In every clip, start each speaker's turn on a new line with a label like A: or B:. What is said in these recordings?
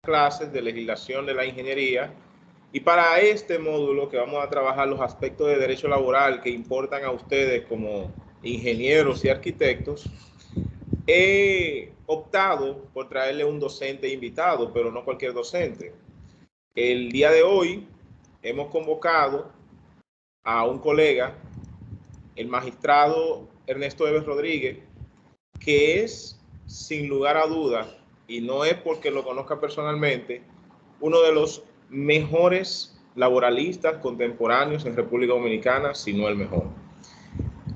A: clases de legislación de la ingeniería, y para este módulo que vamos a trabajar los aspectos de derecho laboral que importan a ustedes como ingenieros y arquitectos, he optado por traerle un docente invitado, pero no cualquier docente. El día de hoy hemos convocado a un colega, el magistrado Ernesto Eves Rodríguez, que es, sin lugar a dudas, y no es porque lo conozca personalmente, uno de los mejores laboralistas contemporáneos en República Dominicana, si no el mejor.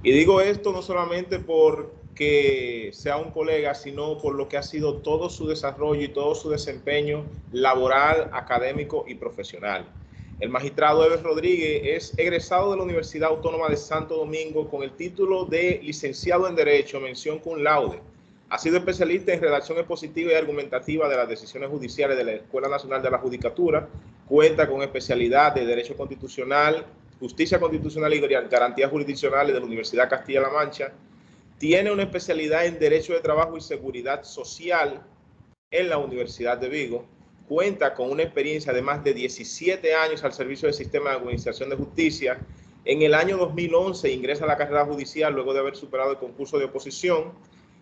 A: Y digo esto no solamente porque sea un colega, sino por lo que ha sido todo su desarrollo y todo su desempeño laboral, académico y profesional. El magistrado Eves Rodríguez es egresado de la Universidad Autónoma de Santo Domingo con el título de licenciado en Derecho, mención cum laude. Ha sido especialista en redacción expositiva y argumentativa de las decisiones judiciales de la Escuela Nacional de la Judicatura. Cuenta con especialidad de Derecho Constitucional, Justicia Constitucional y Garantías Jurisdiccionales de la Universidad Castilla-La Mancha. Tiene una especialidad en Derecho de Trabajo y Seguridad Social en la Universidad de Vigo. Cuenta con una experiencia de más de 17 años al servicio del sistema de administración de justicia. En el año 2011 ingresa a la carrera judicial luego de haber superado el concurso de oposición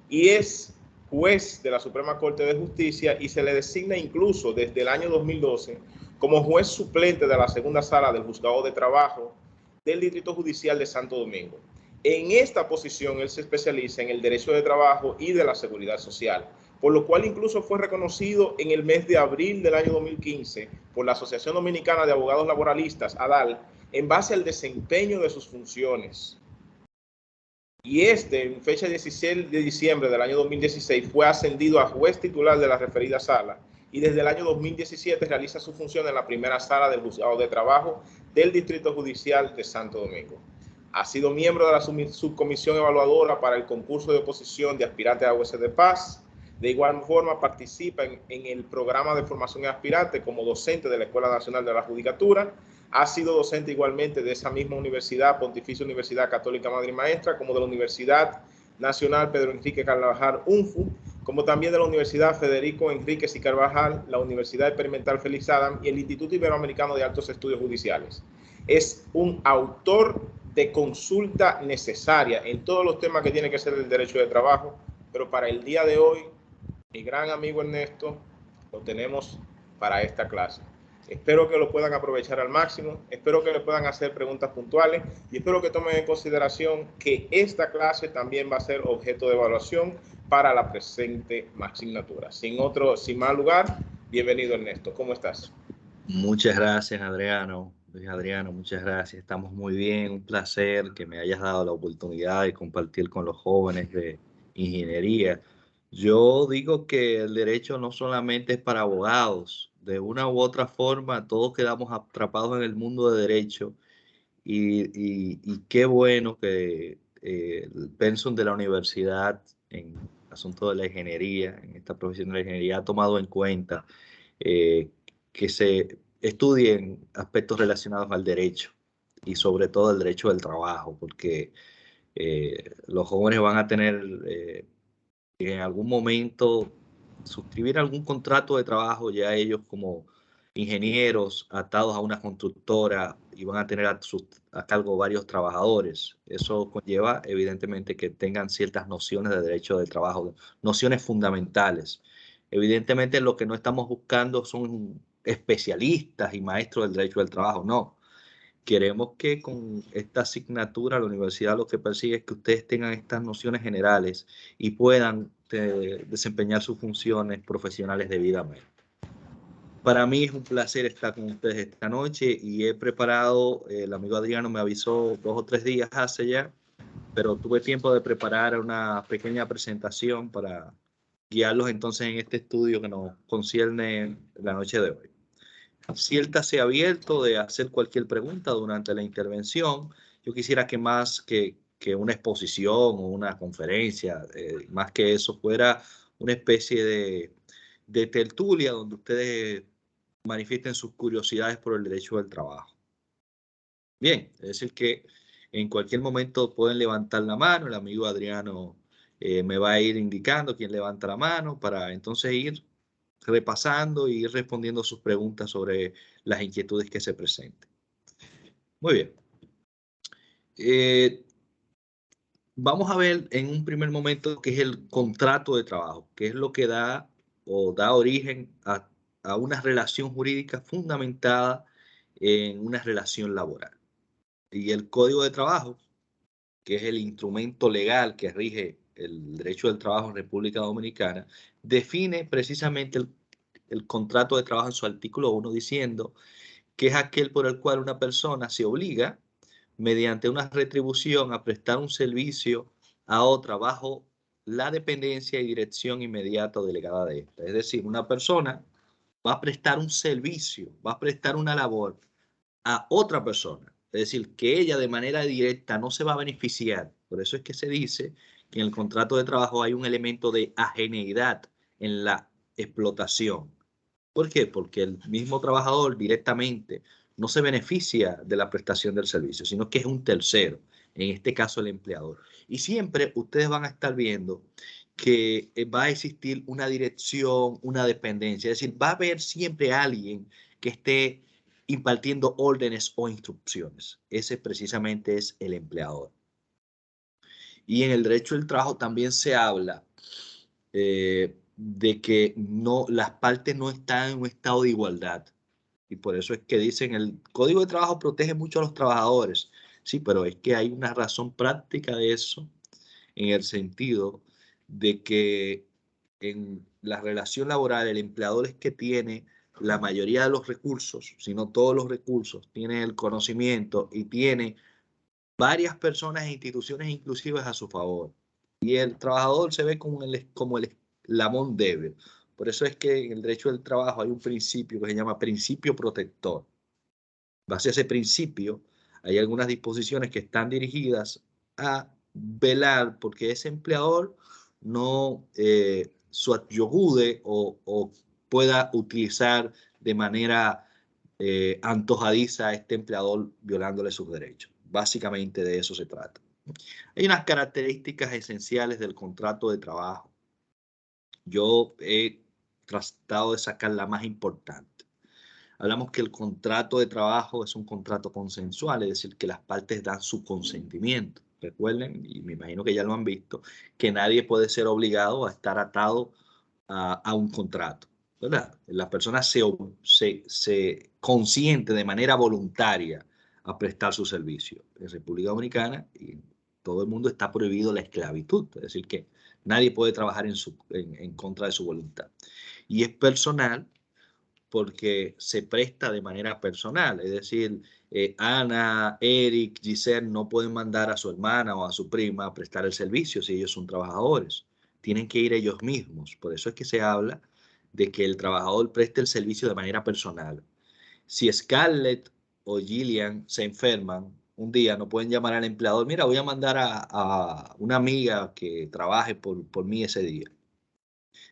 A: y es juez de la Suprema Corte de Justicia y se le designa incluso desde el año 2012 como juez suplente de la segunda sala del Juzgado de Trabajo del Distrito Judicial de Santo Domingo. En esta posición él se especializa en el derecho de trabajo y de la seguridad social, por lo cual incluso fue reconocido en el mes de abril del año 2015 por la Asociación Dominicana de Abogados Laboralistas, ADAL, en base al desempeño de sus funciones. Y en fecha 16 de diciembre del año 2016, fue ascendido a juez titular de la referida sala y desde el año 2017 realiza su función en la primera sala del Juzgado de Trabajo del Distrito Judicial de Santo Domingo. Ha sido miembro de la subcomisión evaluadora para el concurso de oposición de aspirantes a jueces de paz. De igual forma, participa en el programa de formación de aspirantes como docente de la Escuela Nacional de la Judicatura. Ha sido docente igualmente de esa misma universidad, Pontificia Universidad Católica Madre y Maestra, como de la Universidad Nacional Pedro Enrique Carvajal, UNFU, como también de la Universidad Federico Enríquez y Carvajal, la Universidad Experimental Félix Adam y el Instituto Iberoamericano de Altos Estudios Judiciales. Es un autor de consulta necesaria en todos los temas que tiene que ser el derecho de trabajo, pero para el día de hoy, mi gran amigo Ernesto, lo tenemos para esta clase. Espero que lo puedan aprovechar al máximo, espero que le puedan hacer preguntas puntuales y espero que tomen en consideración que esta clase también va a ser objeto de evaluación para la presente asignatura. Sin más lugar, bienvenido Ernesto, ¿cómo estás?
B: Muchas gracias, Adriano. Luis Adriano, muchas gracias. Estamos muy bien. Un placer que me hayas dado la oportunidad de compartir con los jóvenes de ingeniería. Yo digo que el derecho no solamente es para abogados. De una u otra forma, todos quedamos atrapados en el mundo de derecho. Y qué bueno que el pensum de la universidad en el asunto de la ingeniería, en esta profesión de la ingeniería, ha tomado en cuenta que se estudien aspectos relacionados al derecho y sobre todo el derecho del trabajo, porque los jóvenes van a tener que en algún momento suscribir algún contrato de trabajo, ya ellos como ingenieros atados a una constructora y van a tener a cargo varios trabajadores. Eso conlleva evidentemente que tengan ciertas nociones de derecho del trabajo, nociones fundamentales. Evidentemente lo que no estamos buscando son especialistas y maestros del derecho del trabajo, no. Queremos que con esta asignatura la universidad lo que persigue es que ustedes tengan estas nociones generales y puedan desempeñar sus funciones profesionales debidamente. Para mí es un placer estar con ustedes esta noche y he preparado, el amigo Adriano me avisó 2 o 3 días hace ya, pero tuve tiempo de preparar una pequeña presentación para guiarlos entonces en este estudio que nos concierne la noche de hoy. Siéntase abierto de hacer cualquier pregunta durante la intervención. Yo quisiera que más que una exposición o una conferencia, más que eso, fuera una especie de tertulia donde ustedes manifiesten sus curiosidades por el derecho del trabajo. Bien, es decir que en cualquier momento pueden levantar la mano, el amigo Adriano me va a ir indicando quién levanta la mano para entonces ir repasando y ir respondiendo sus preguntas sobre las inquietudes que se presenten. Muy bien. Vamos a ver en un primer momento qué es el contrato de trabajo, qué es lo que da o da origen a una relación jurídica fundamentada en una relación laboral. Y el Código de Trabajo, que es el instrumento legal que rige el derecho del trabajo en República Dominicana, define precisamente el contrato de trabajo en su artículo 1 diciendo que es aquel por el cual una persona se obliga mediante una retribución a prestar un servicio a otra bajo la dependencia y dirección inmediata o delegada de esta. Es decir, una persona va a prestar un servicio, va a prestar una labor a otra persona. Es decir, que ella de manera directa no se va a beneficiar. Por eso es que se dice que en el contrato de trabajo hay un elemento de ajeneidad en la explotación. ¿Por qué? Porque el mismo trabajador directamente no se beneficia de la prestación del servicio, sino que es un tercero, en este caso el empleador. Y siempre ustedes van a estar viendo que va a existir una dirección, una dependencia, es decir, va a haber siempre alguien que esté impartiendo órdenes o instrucciones. Ese precisamente es el empleador. Y en el derecho del trabajo también se habla de que no, las partes no están en un estado de igualdad. Y por eso es que dicen el Código de Trabajo protege mucho a los trabajadores. Sí, pero es que hay una razón práctica de eso, en el sentido de que en la relación laboral el empleador es que tiene la mayoría de los recursos, si no todos los recursos, tiene el conocimiento y tiene varias personas e instituciones inclusivas a su favor. Y el trabajador se ve como el eslabón débil. Por eso es que en el derecho del trabajo hay un principio que se llama principio protector. Base a ese principio, hay algunas disposiciones que están dirigidas a velar porque ese empleador no subyugue o pueda utilizar de manera antojadiza a este empleador violándole sus derechos. Básicamente de eso se trata. Hay unas características esenciales del contrato de trabajo. Yo he tratado de sacar la más importante. Hablamos que el contrato de trabajo es un contrato consensual, es decir, que las partes dan su consentimiento. Recuerden, y me imagino que ya lo han visto, que nadie puede ser obligado a estar atado a un contrato, ¿verdad? La persona se consiente de manera voluntaria a prestar su servicio. En República Dominicana y en todo el mundo está prohibido la esclavitud, es decir, que nadie puede trabajar en contra de su voluntad. Y es personal porque se presta de manera personal, es decir, Ana, Eric, Giselle no pueden mandar a su hermana o a su prima a prestar el servicio si ellos son trabajadores, tienen que ir ellos mismos, por eso es que se habla de que el trabajador preste el servicio de manera personal. Si Scarlett o Gillian se enferman un día, no pueden llamar al empleador, mira, voy a mandar a una amiga que trabaje por mí ese día.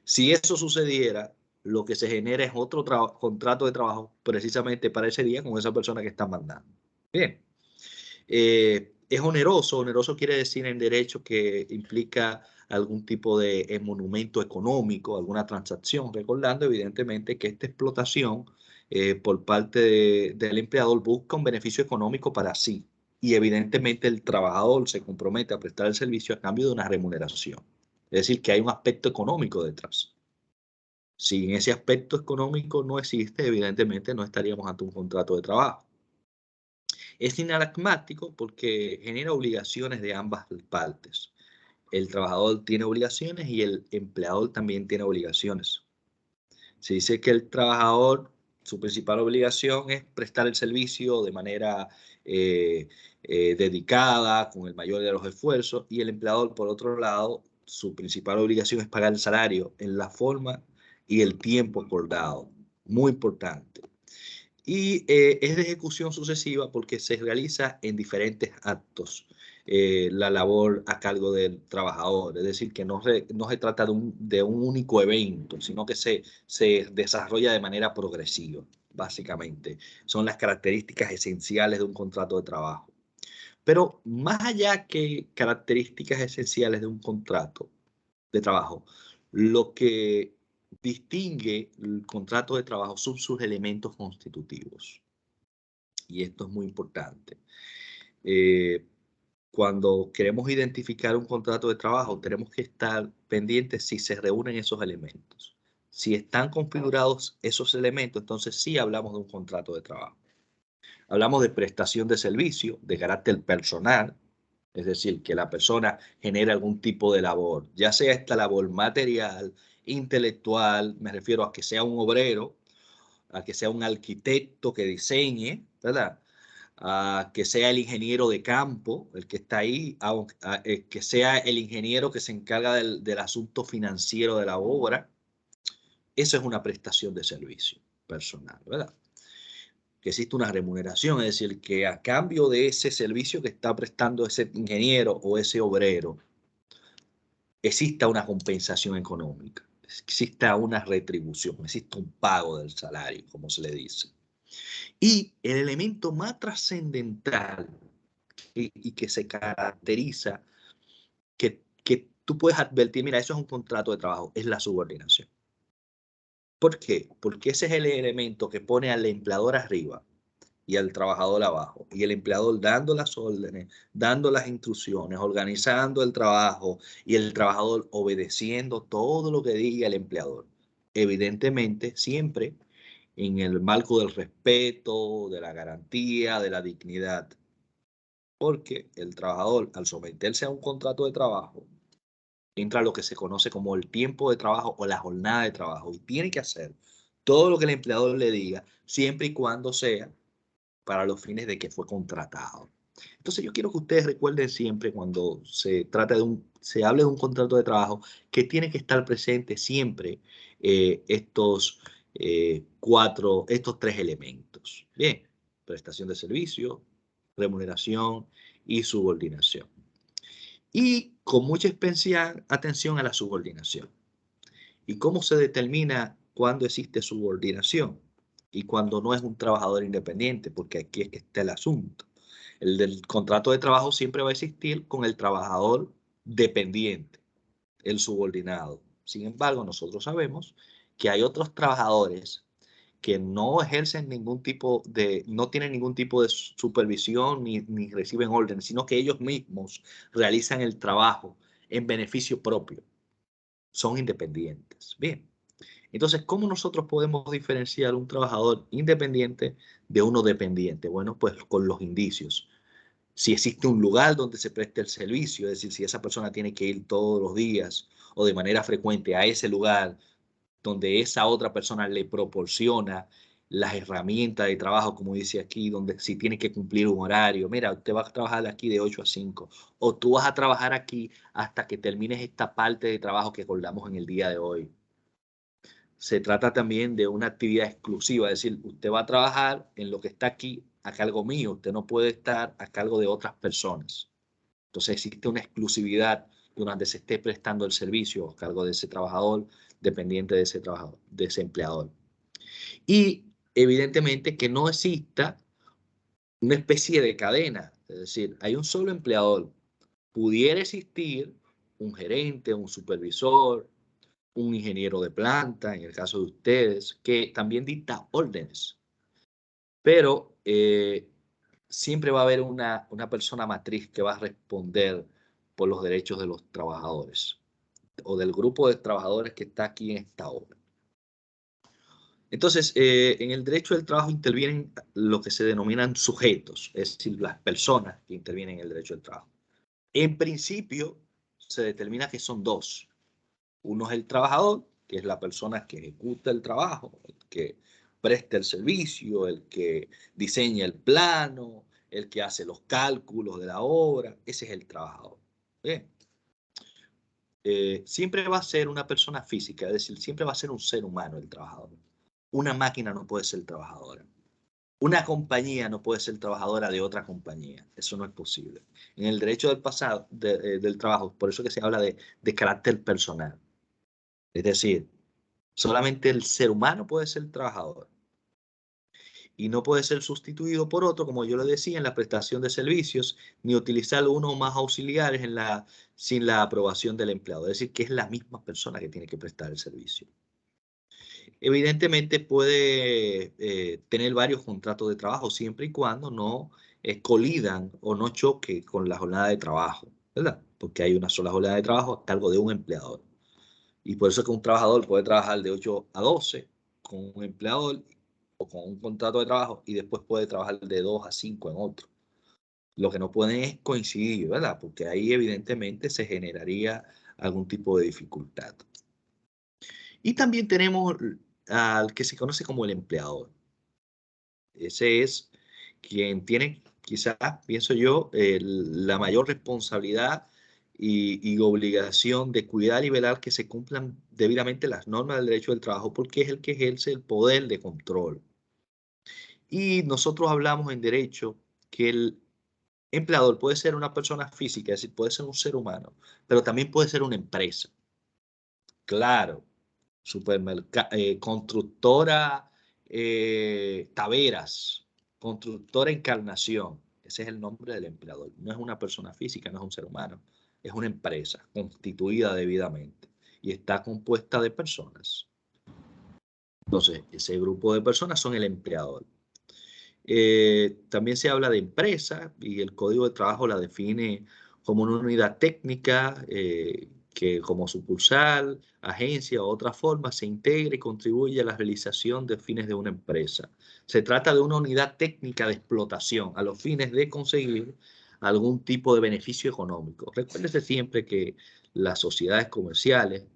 B: Si eso sucediera, lo que se genera es otro contrato de trabajo precisamente para ese día con esa persona que está mandando. Bien. Es oneroso. Oneroso quiere decir en derecho que implica algún tipo de monumento económico, alguna transacción, recordando evidentemente que esta explotación por parte del empleador busca un beneficio económico para sí y evidentemente el trabajador se compromete a prestar el servicio a cambio de una remuneración. Es decir, que hay un aspecto económico detrás. Si en ese aspecto económico no existe, evidentemente no estaríamos ante un contrato de trabajo. Es inalagmático porque genera obligaciones de ambas partes. El trabajador tiene obligaciones y el empleador también tiene obligaciones. Se dice que el trabajador, su principal obligación es prestar el servicio de manera dedicada, con el mayor de los esfuerzos, y el empleador, por otro lado, su principal obligación es pagar el salario en la forma y el tiempo acordado. Muy importante. Y es de ejecución sucesiva porque se realiza en diferentes actos la labor a cargo del trabajador. Es decir, que no se trata de un único evento, sino que se desarrolla de manera progresiva, básicamente. Son las características esenciales de un contrato de trabajo. Pero más allá que características esenciales de un contrato de trabajo, lo que distingue el contrato de trabajo son sus elementos constitutivos. Y esto es muy importante. Cuando queremos identificar un contrato de trabajo, tenemos que estar pendientes si se reúnen esos elementos. Si están configurados esos elementos, entonces sí hablamos de un contrato de trabajo. Hablamos de prestación de servicio de carácter personal, es decir, que la persona genere algún tipo de labor, ya sea esta labor material, intelectual, me refiero a que sea un obrero, a que sea un arquitecto que diseñe, ¿verdad? A que sea el ingeniero de campo, el que está ahí, que sea el ingeniero que se encarga del asunto financiero de la obra. Eso es una prestación de servicio personal, ¿verdad? Que existe una remuneración, es decir, que a cambio de ese servicio que está prestando ese ingeniero o ese obrero, exista una compensación económica, exista una retribución, exista un pago del salario, como se le dice. Y el elemento más trascendental y que se caracteriza, que tú puedes advertir, mira, eso es un contrato de trabajo, es la subordinación. ¿Por qué? Porque ese es el elemento que pone al empleador arriba y al trabajador abajo, y el empleador dando las órdenes, dando las instrucciones, organizando el trabajo, y el trabajador obedeciendo todo lo que diga el empleador. Evidentemente, siempre en el marco del respeto, de la garantía, de la dignidad. Porque el trabajador, al someterse a un contrato de trabajo, entra lo que se conoce como el tiempo de trabajo o la jornada de trabajo, y tiene que hacer todo lo que el empleador le diga, siempre y cuando sea para los fines de que fue contratado. Entonces yo quiero que ustedes recuerden siempre cuando se trata de se hable de un contrato de trabajo, que tiene que estar presente siempre estos estos tres elementos. Bien, prestación de servicio, remuneración y subordinación. Y con mucha especial atención a la subordinación. ¿Y cómo se determina cuándo existe subordinación y cuándo no es un trabajador independiente? Porque aquí es que está el asunto. El del contrato de trabajo siempre va a existir con el trabajador dependiente, el subordinado. Sin embargo, nosotros sabemos que hay otros trabajadores que no ejercen ningún tipo no tienen ningún tipo de supervisión ni reciben órdenes, sino que ellos mismos realizan el trabajo en beneficio propio. Son independientes. Bien. Entonces, ¿cómo nosotros podemos diferenciar un trabajador independiente de uno dependiente? Bueno, pues con los indicios. Si existe un lugar donde se preste el servicio, es decir, si esa persona tiene que ir todos los días o de manera frecuente a ese lugar donde esa otra persona le proporciona las herramientas de trabajo, como dice aquí, donde si tiene que cumplir un horario, mira, usted va a trabajar aquí de 8 a 5, o tú vas a trabajar aquí hasta que termines esta parte de trabajo que acordamos en el día de hoy. Se trata también de una actividad exclusiva, es decir, usted va a trabajar en lo que está aquí a cargo mío, usted no puede estar a cargo de otras personas. Entonces existe una exclusividad durante se esté prestando el servicio a cargo de ese trabajador, dependiente de ese trabajador, de ese empleador. Y evidentemente que no exista una especie de cadena, es decir, hay un solo empleador. Pudiera existir un gerente, un supervisor, un ingeniero de planta, en el caso de ustedes, que también dicta órdenes. Pero siempre va a haber una persona matriz que va a responder por los derechos de los trabajadores o del grupo de trabajadores que está aquí en esta obra. Entonces, en el derecho del trabajo intervienen lo que se denominan sujetos, es decir, las personas que intervienen en el derecho del trabajo. En principio, se determina que son dos. Uno es el trabajador, que es la persona que ejecuta el trabajo, el que presta el servicio, el que diseña el plano, el que hace los cálculos de la obra. Ese es el trabajador. Bien. Siempre va a ser una persona física, es decir, siempre va a ser un ser humano el trabajador. Una máquina no puede ser trabajadora. Una compañía no puede ser trabajadora de otra compañía. Eso no es posible. En el derecho del pasado, del trabajo, por eso que se habla de carácter personal. Es decir, solamente el ser humano puede ser trabajador y no puede ser sustituido por otro, como yo le decía, en la prestación de servicios, ni utilizar uno o más auxiliares sin la aprobación del empleado. Es decir, que es la misma persona que tiene que prestar el servicio. Evidentemente puede tener varios contratos de trabajo siempre y cuando no colidan o no choque con la jornada de trabajo, ¿verdad? Porque hay una sola jornada de trabajo a cargo de un empleador. Y por eso es que un trabajador puede trabajar de 8 a 12 con un empleador o con un contrato de trabajo y después puede trabajar de 2 a 5 en otro. Lo que no pueden es coincidir, ¿verdad? Porque ahí evidentemente se generaría algún tipo de dificultad. Y también tenemos al que se conoce como el empleador. Ese es quien tiene, quizás, pienso yo, la mayor responsabilidad y obligación de cuidar y velar que se cumplan debidamente las normas del derecho del trabajo, porque es el que ejerce el poder de control. Y nosotros hablamos en derecho que el empleador puede ser una persona física, es decir, puede ser un ser humano, pero también puede ser una empresa. Claro, constructora Taveras, constructora Encarnación. Ese es el nombre del empleador. No es una persona física, no es un ser humano. Es una empresa constituida debidamente y está compuesta de personas. Entonces, ese grupo de personas son el empleador. También se habla de empresa y el Código de Trabajo la define como una unidad técnica que como sucursal, agencia o otra forma se integra y contribuye a la realización de fines de una empresa. Se trata de una unidad técnica de explotación a los fines de conseguir algún tipo de beneficio económico. Recuérdese siempre que las sociedades comerciales,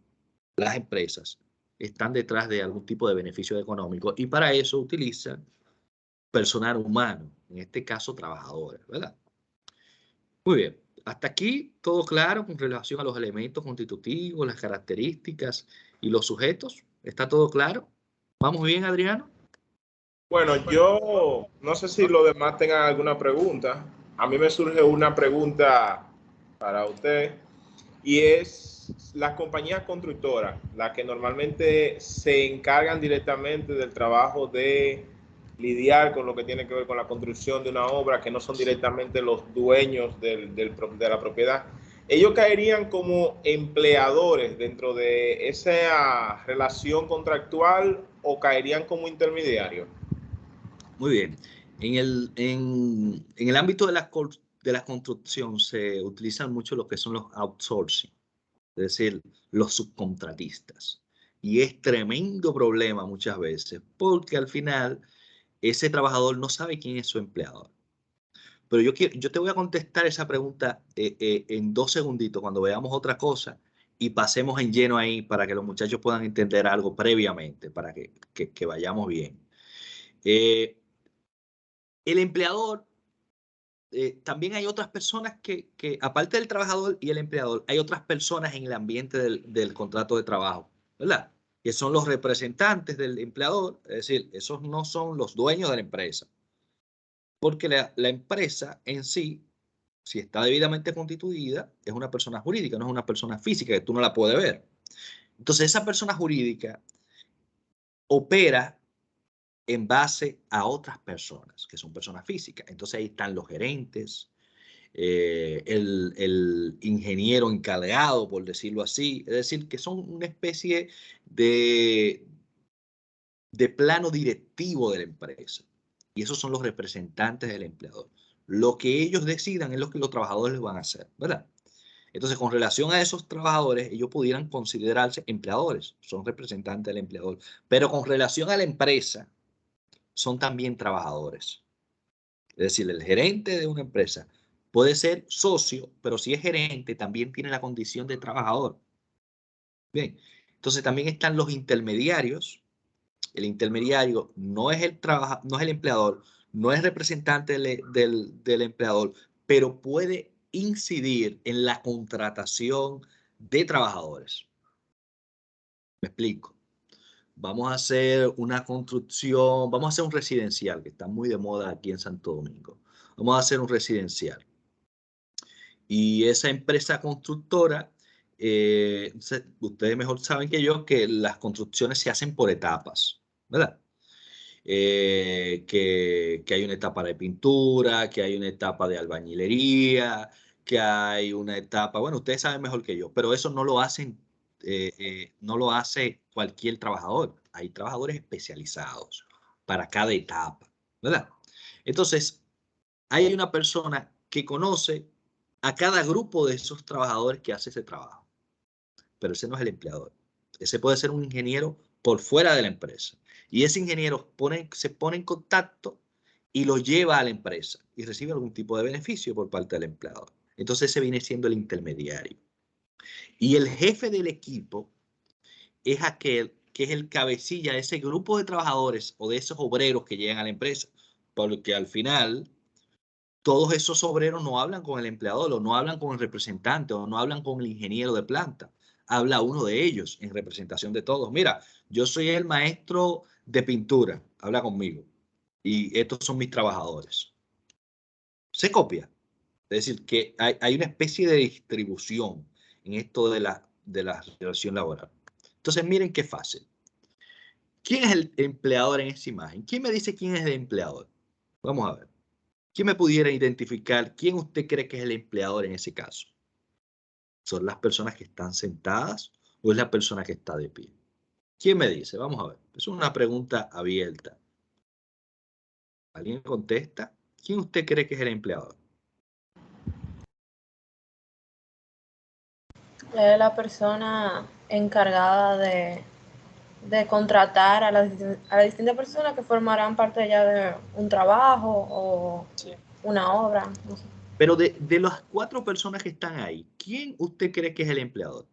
B: las empresas, están detrás de algún tipo de beneficio económico y para eso utilizan personal humano, en este caso trabajadores, ¿verdad? Muy bien, hasta aquí todo claro con relación a los elementos constitutivos, las características y los sujetos. ¿Está todo claro? ¿Vamos bien, Adriano?
A: Bueno, yo no sé si los demás tengan alguna pregunta. A mí me surge una pregunta para usted y es las compañías constructoras, las que normalmente se encargan directamente del trabajo de lidiar con lo que tiene que ver con la construcción de una obra, que no son directamente los dueños de la propiedad. Ellos caerían como empleadores dentro de esa relación contractual o caerían como intermediarios.
B: Muy bien. En el ámbito de la construcción se utilizan mucho lo que son los outsourcing, es decir, los subcontratistas. Y es tremendo problema muchas veces, porque al final ese trabajador no sabe quién es su empleador. Pero yo te voy a contestar esa pregunta en 2 segunditos cuando veamos otra cosa y pasemos en lleno ahí para que los muchachos puedan entender algo previamente, para que vayamos bien. Eh, el empleador, también hay otras personas aparte del trabajador y el empleador, hay otras personas en el ambiente del contrato de trabajo, ¿verdad? Que son los representantes del empleador, es decir, esos no son los dueños de la empresa, porque la empresa en sí, si está debidamente constituida, es una persona jurídica, no es una persona física que tú no la puedes ver. Entonces, esa persona jurídica opera en base a otras personas, que son personas físicas. Entonces, ahí están los gerentes, el ingeniero encargado, por decirlo así. Es decir, que son una especie de, de plano directivo de la empresa. Y esos son los representantes del empleador. Lo que ellos decidan es lo que los trabajadores van a hacer, ¿verdad? Entonces, con relación a esos trabajadores, ellos pudieran considerarse empleadores, son representantes del empleador. Pero con relación a la empresa, son también trabajadores. Es decir, el gerente de una empresa puede ser socio, pero si es gerente, también tiene la condición de trabajador. Bien, entonces también están los intermediarios. El intermediario no es el empleador, no es representante del empleador, pero puede incidir en la contratación de trabajadores. Me explico. Vamos a hacer una construcción, vamos a hacer un residencial, que está muy de moda aquí en Santo Domingo. Vamos a hacer un residencial. Y esa empresa constructora, ustedes mejor saben que yo que las construcciones se hacen por etapas, ¿verdad? Que hay una etapa de pintura, que hay una etapa de albañilería, que hay una etapa, bueno, ustedes saben mejor que yo, pero eso no lo hacen, no lo hace cualquier trabajador. hay trabajadores especializados para cada etapa, ¿verdad? Entonces, hay una persona que conoce a cada grupo de esos trabajadores que hace ese trabajo, pero ese no es el empleador. Ese puede ser un ingeniero por fuera de la empresa. Y ese ingeniero se pone en contacto y lo lleva a la empresa y recibe algún tipo de beneficio por parte del empleador. Entonces ese viene siendo el intermediario. Y el jefe del equipo es aquel que es el cabecilla de ese grupo de trabajadores o de esos obreros que llegan a la empresa. Porque al final, todos esos obreros no hablan con el empleador, o no hablan con el representante, o no hablan con el ingeniero de planta. Habla uno de ellos en representación de todos. Mira, yo soy el maestro de pintura, habla conmigo. Y estos son mis trabajadores. Se copia. Es decir, que hay una especie de distribución en esto de la relación laboral. Entonces, miren qué fácil. ¿Quién es el empleador en esa imagen? ¿Quién me dice quién es el empleador? Vamos a ver. ¿Quién me pudiera identificar quién usted cree que es el empleador en ese caso? ¿Son las personas que están sentadas o es la persona que está de pie? ¿Quién me dice? Vamos a ver. Es una pregunta abierta. ¿Alguien contesta? ¿Quién usted cree que es el empleador?
C: Es la persona encargada de contratar a las distintas personas que formarán parte ya de un trabajo o
B: Sí.
C: una obra. No sé.
B: Pero de las 4 personas que están ahí, ¿quién usted cree que es el empleador?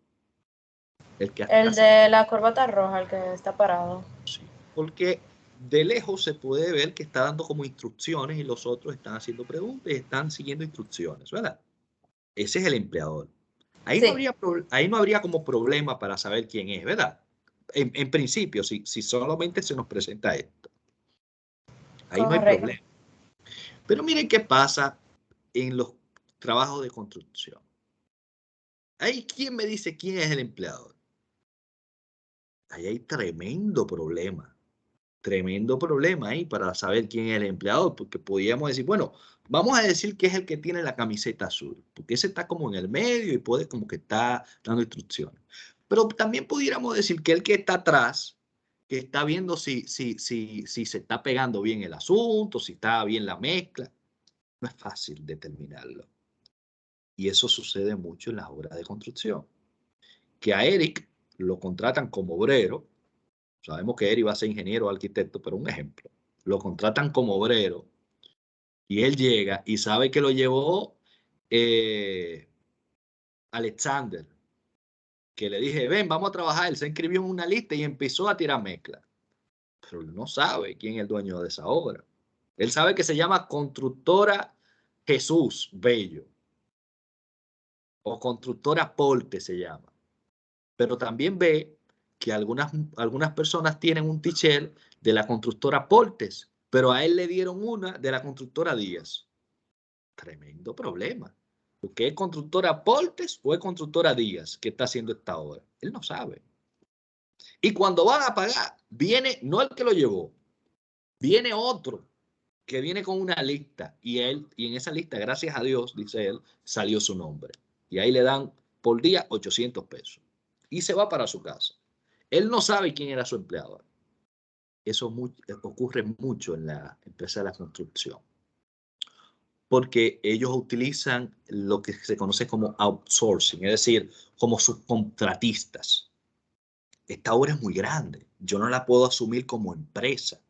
B: El que está
C: El de la corbata roja, el que está parado.
B: sí. Porque de lejos se puede ver que está dando como instrucciones y los otros están haciendo preguntas y están siguiendo instrucciones, ¿verdad? Ese es el empleador.
C: Sí.
B: Ahí no habría como problema para saber quién es, ¿verdad? En principio, si solamente se nos presenta esto. Ahí no hay
C: Correcto.
B: problema. Pero miren qué pasa en los trabajos de construcción. Ahí, ¿quién me dice quién es el empleador? Ahí hay tremendo problema ahí para saber quién es el empleador, porque podríamos decir, bueno, vamos a decir que es el que tiene la camiseta azul, porque ese está como en el medio y puede como que está dando instrucciones. Pero también pudiéramos decir que el que está atrás, que está viendo si se está pegando bien el asunto, si está bien la mezcla, no es fácil determinarlo. Y eso sucede mucho en las obras de construcción, que a Eric lo contratan como obrero. Sabemos que Eric va a ser ingeniero o arquitecto, pero un ejemplo. Lo contratan como obrero y él llega y sabe que lo llevó Alexander, que le dije, ven, vamos a trabajar. Él se inscribió en una lista y empezó a tirar mezcla. Pero él no sabe quién es el dueño de esa obra. Él sabe que se llama Constructora Jesús Bello o Constructora Porte se llama. Pero también ve que algunas personas tienen un t-shirt de la constructora Portes, pero a él le dieron una de la constructora Díaz. Tremendo problema. Porque es constructora Portes o es constructora Díaz que está haciendo esta obra. Él no sabe. Y cuando van a pagar, viene no el que lo llevó, viene otro que viene con una lista y en esa lista, gracias a Dios, dice él, salió su nombre. Y ahí le dan por día 800 pesos. Y se va para su casa. Él no sabe quién era su empleador. Eso ocurre mucho en la empresa de la construcción. Porque ellos utilizan lo que se conoce como outsourcing, es decir, como subcontratistas. Esta obra es muy grande. Yo no la puedo asumir como empresa.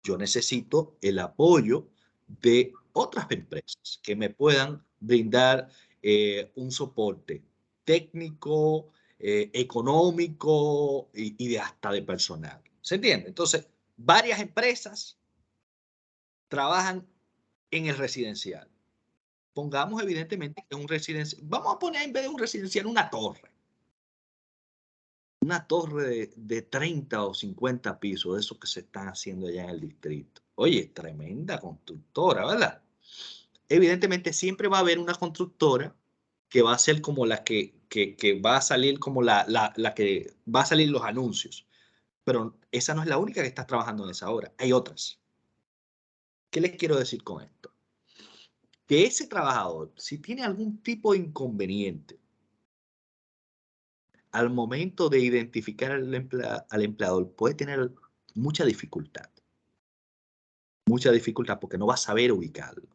B: Yo necesito el apoyo de otras empresas que me puedan brindar un soporte técnico, económico y de hasta de personal. ¿Se entiende? Entonces, varias empresas trabajan en el residencial. Pongamos evidentemente que un residencial, vamos a poner en vez de un residencial una torre de 30 o 50 pisos, de esos que se están haciendo allá en el distrito. Oye, tremenda constructora, ¿verdad? Evidentemente siempre va a haber una constructora que va a ser como la que va a salir como la que va a salir los anuncios. Pero esa no es la única que está trabajando en esa obra. Hay otras. ¿Qué les quiero decir con esto? Que ese trabajador, si tiene algún tipo de inconveniente, al momento de identificar al empleador puede tener mucha dificultad porque no va a saber ubicarlo.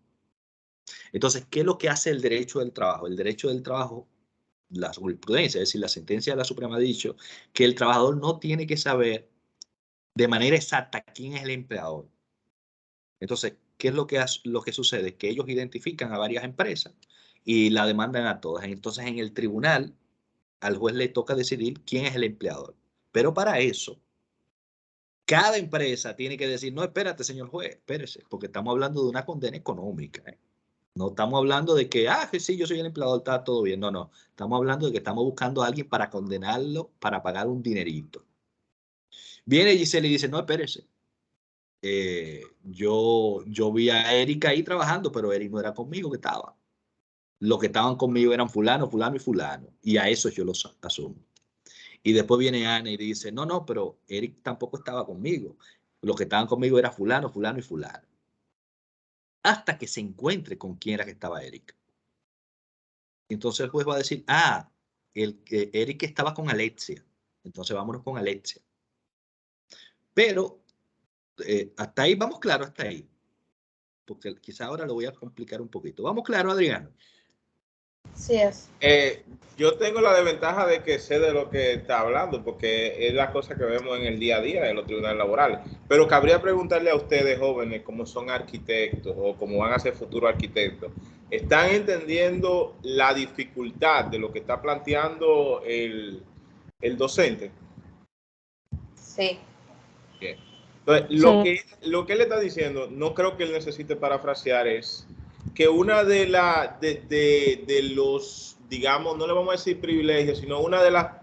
B: Entonces, ¿qué es lo que hace el derecho del trabajo? El derecho del trabajo, la jurisprudencia, es decir, la sentencia de la Suprema ha dicho que el trabajador no tiene que saber de manera exacta quién es el empleador. Entonces, ¿qué es lo que sucede? Que ellos identifican a varias empresas y la demandan a todas. Entonces, en el tribunal, al juez le toca decidir quién es el empleador. Pero para eso, cada empresa tiene que decir, no, espérate, señor juez, espérese, porque estamos hablando de una condena económica. No estamos hablando de que, que sí, yo soy el empleador, está todo bien. No, no. Estamos hablando de que estamos buscando a alguien para condenarlo, para pagar un dinerito. Viene Giselle y dice, no, espérese. Yo vi a Erika ahí trabajando, pero Eric no era conmigo que estaba. Los que estaban conmigo eran fulano, fulano y fulano. Y a eso yo los asumo. Y después viene Ana y dice, no, no, pero Eric tampoco estaba conmigo. Los que estaban conmigo eran fulano, fulano y fulano. Hasta que se encuentre con quién era que estaba Eric. Entonces el juez va a decir, Eric estaba con Alexia. Entonces vámonos con Alexia. Pero hasta ahí, vamos claro, hasta ahí. Porque quizá ahora lo voy a complicar un poquito. Vamos claro, Adriano.
C: Sí es.
A: Yo tengo la desventaja de que sé de lo que está hablando, porque es la cosa que vemos en el día a día en los tribunales laborales. Pero cabría preguntarle a ustedes, jóvenes, como son arquitectos o como van a ser futuros arquitectos, ¿están entendiendo la dificultad de lo que está planteando el docente?
C: Sí.
A: Bien. Entonces,
C: Sí.
A: lo que él está diciendo, no creo que él necesite parafrasear, es que una de los, digamos, no le vamos a decir privilegios, sino una de las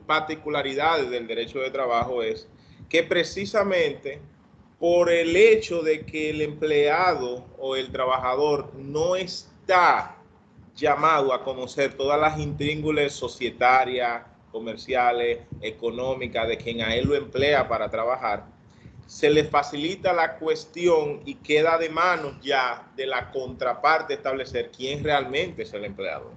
A: particularidades del derecho de trabajo es que precisamente por el hecho de que el empleado o el trabajador no está llamado a conocer todas las intríngulis societarias, comerciales, económicas de quien a él lo emplea para trabajar, se le facilita la cuestión y queda de manos ya de la contraparte establecer quién realmente es el empleador.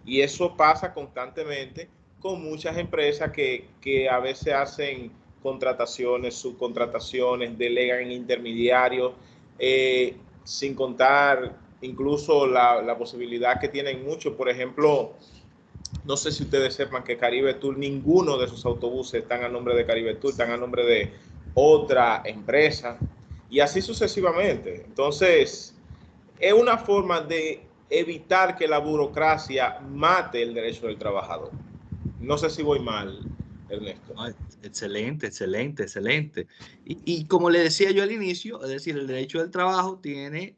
A: Y eso pasa constantemente con muchas empresas que a veces hacen contrataciones, subcontrataciones, delegan intermediarios, sin contar incluso la posibilidad que tienen muchos, por ejemplo, no sé si ustedes sepan que Caribe Tour, ninguno de sus autobuses están a nombre de Caribe Tour, están a nombre de otra empresa y así sucesivamente. Entonces, es una forma de evitar que la burocracia mate el derecho del trabajador. No sé si voy mal, Ernesto.
B: No, excelente, excelente, excelente. Y como le decía yo al inicio, es decir, el derecho del trabajo tiene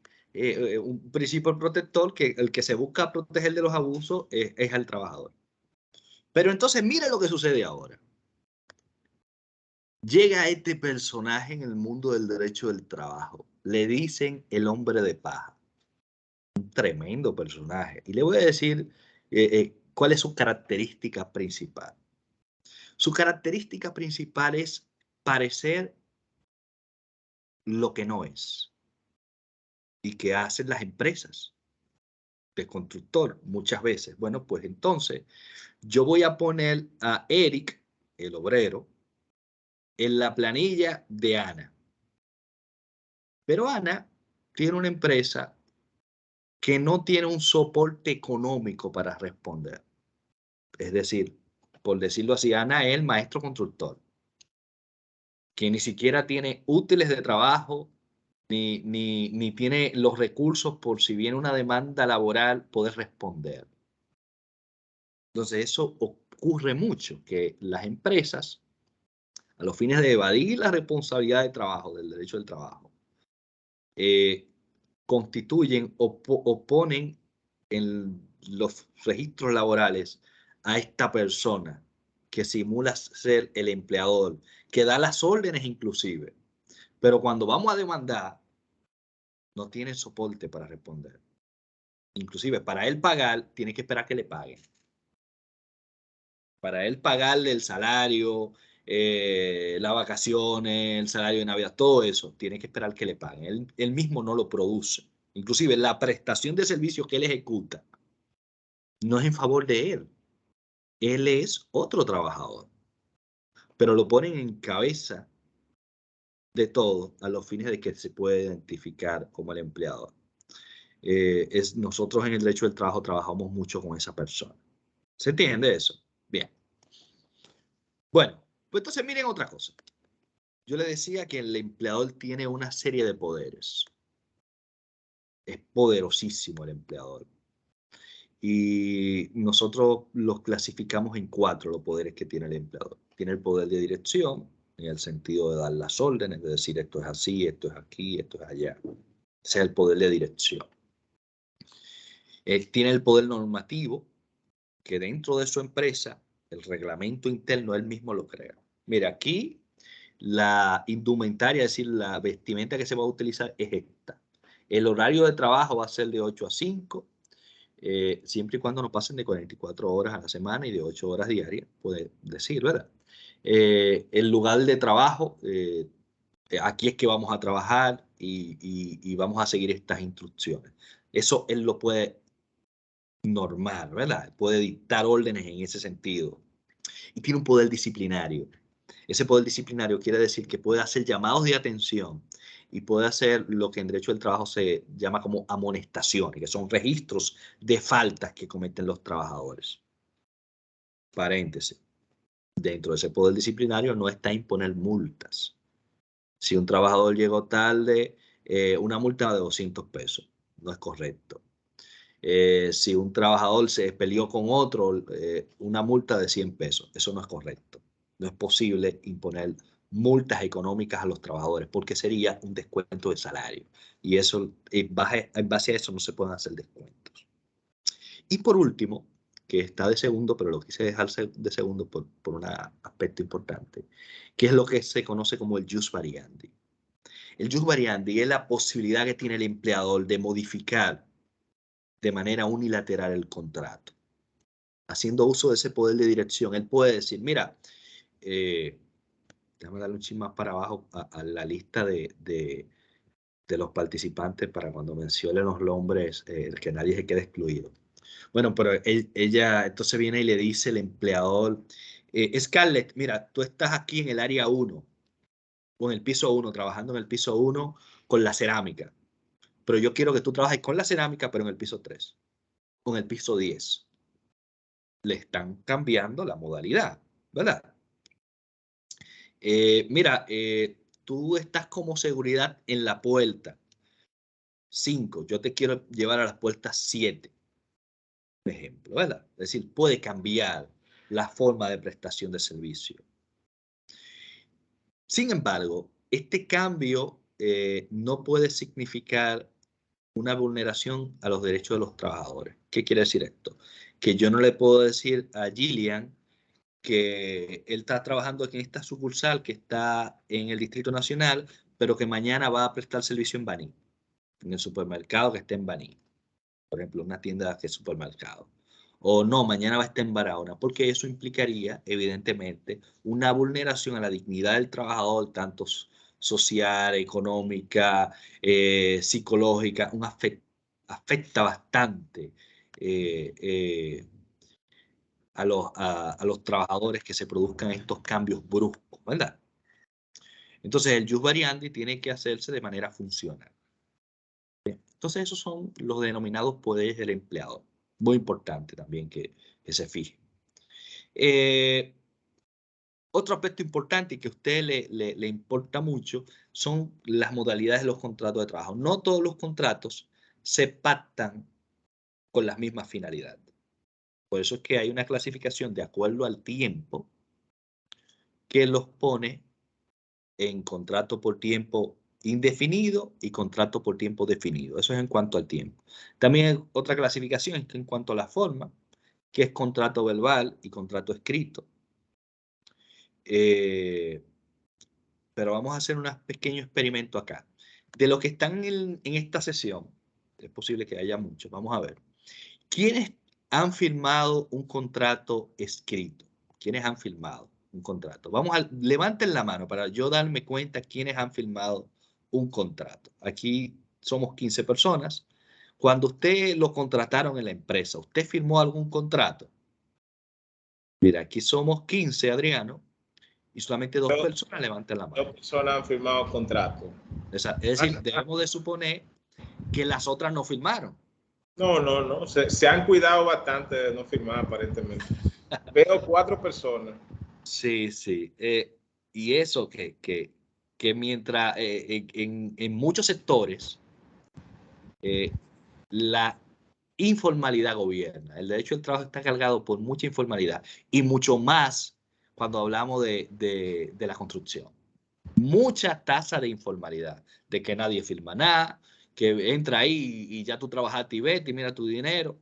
B: un principio protector que el que se busca proteger de los abusos es al trabajador. Pero entonces mira lo que sucede ahora. Llega este personaje en el mundo del derecho del trabajo. Le dicen el hombre de paja. Un tremendo personaje. Y le voy a decir cuál es su característica principal. Su característica principal es parecer lo que no es y que hacen las empresas de constructor muchas veces. Bueno, pues entonces yo voy a poner a Eric, el obrero, en la planilla de Ana. Pero Ana tiene una empresa que no tiene un soporte económico para responder. Es decir, por decirlo así, Ana es el maestro constructor, que ni siquiera tiene útiles de trabajo, ni tiene los recursos por si viene una demanda laboral poder responder. Entonces eso ocurre mucho, que las empresas, a los fines de evadir la responsabilidad de trabajo, del derecho del trabajo, constituyen o ponen en los registros laborales a esta persona que simula ser el empleador, que da las órdenes inclusive, pero cuando vamos a demandar, no tiene soporte para responder. Inclusive para él pagar, tiene que esperar que le paguen. Para él pagarle el salario, las vacaciones, el salario de Navidad, todo eso, tiene que esperar que le paguen. Él mismo no lo produce. Inclusive la prestación de servicios que él ejecuta no es en favor de él. Él es otro trabajador, pero lo ponen en cabeza de todo a los fines de que se pueda identificar como el empleador. Nosotros en el derecho del trabajo trabajamos mucho con esa persona. ¿Se entiende eso? Bien. Bueno, pues entonces miren otra cosa. Yo le decía que el empleador tiene una serie de poderes. Es poderosísimo el empleador. Y nosotros los clasificamos en 4 los poderes que tiene el empleador. Tiene el poder de dirección, en el sentido de dar las órdenes, de decir esto es así, esto es aquí, esto es allá. Ese es el poder de dirección. Tiene el poder normativo, que dentro de su empresa, el reglamento interno, él mismo lo crea. Mira, aquí la indumentaria, es decir, la vestimenta que se va a utilizar es esta. El horario de trabajo va a ser de 8 a 5, siempre y cuando no pasen de 44 horas a la semana y de 8 horas diarias, puede decir, ¿verdad? El lugar de trabajo, aquí es que vamos a trabajar y vamos a seguir estas instrucciones. Eso él lo puede normar, ¿verdad? Puede dictar órdenes en ese sentido. Y tiene un poder disciplinario. Ese poder disciplinario quiere decir que puede hacer llamados de atención y puede hacer lo que en derecho del trabajo se llama como amonestaciones, que son registros de faltas que cometen los trabajadores. Paréntesis. Dentro de ese poder disciplinario no está imponer multas. Si un trabajador llegó tarde, una multa de 200 pesos. No es correcto. Si un trabajador se peleó con otro, una multa de 100 pesos. Eso no es correcto. No es posible imponer multas económicas a los trabajadores porque sería un descuento de salario. Y eso, en base a eso no se pueden hacer descuentos. Y por último, que está de segundo, pero lo quise dejar de segundo por un aspecto importante, que es lo que se conoce como el jus variandi. El jus variandi es la posibilidad que tiene el empleador de modificar de manera unilateral el contrato. Haciendo uso de ese poder de dirección, él puede decir, mira, déjame darle un chin más para abajo a la lista de los participantes para cuando mencione los nombres, que nadie se quede excluido. Bueno, pero ella entonces viene y le dice el empleador, Scarlett, mira, tú estás aquí en el área 1, o en el piso 1, trabajando en el piso 1 con la cerámica, pero yo quiero que tú trabajes con la cerámica, pero en el piso 3, o en el piso 10. Le están cambiando la modalidad, ¿verdad? Mira, tú estás como seguridad en la puerta 5, yo te quiero llevar a las puertas 7, por ejemplo, ¿verdad? Es decir, puede cambiar la forma de prestación de servicio. Sin embargo, este cambio no puede significar una vulneración a los derechos de los trabajadores. ¿Qué quiere decir esto? Que yo no le puedo decir a Gillian que él está trabajando aquí en esta sucursal que está en el Distrito Nacional, pero que mañana va a prestar servicio en Baní, en el supermercado que está en Baní, por ejemplo, una tienda que es supermercado. O no, mañana va a estar en Barahona, porque eso implicaría, evidentemente, una vulneración a la dignidad del trabajador, tanto social, económica, psicológica, afecta bastante a los trabajadores que se produzcan estos cambios bruscos, ¿verdad? Entonces el jus variandi tiene que hacerse de manera funcional. Entonces esos son los denominados poderes del empleador. Muy importante también que se fijen. Otro aspecto importante y que a usted le importa mucho son las modalidades de los contratos de trabajo. No todos los contratos se pactan con las mismas finalidades. Por eso es que hay una clasificación de acuerdo al tiempo que los pone en contrato por tiempo indefinido y contrato por tiempo definido. Eso es en cuanto al tiempo. También hay otra clasificación que en cuanto a la forma, que es contrato verbal y contrato escrito. Pero vamos a hacer un pequeño experimento acá. De los que están en esta sesión, es posible que haya muchos, vamos a ver. ¿Quiénes han firmado un contrato escrito? ¿Quiénes han firmado un contrato? Levanten la mano para yo darme cuenta quiénes han firmado un contrato. Aquí somos 15 personas. Cuando usted lo contrataron en la empresa, ¿usted firmó algún contrato? Mira, aquí somos 15, Adriano, y solamente 2 personas levantan la mano.
A: 2 personas han firmado contrato.
B: Es decir, debemos de suponer que las otras no firmaron.
A: No. Se han cuidado bastante de no firmar, aparentemente. Veo 4 personas.
B: Sí. Y eso que mientras en muchos sectores la informalidad gobierna. El derecho al trabajo está cargado por mucha informalidad y mucho más cuando hablamos de la construcción. Mucha tasa de informalidad, de que nadie firma nada, que entra ahí y ya tú trabajaste y vete y mira tu dinero.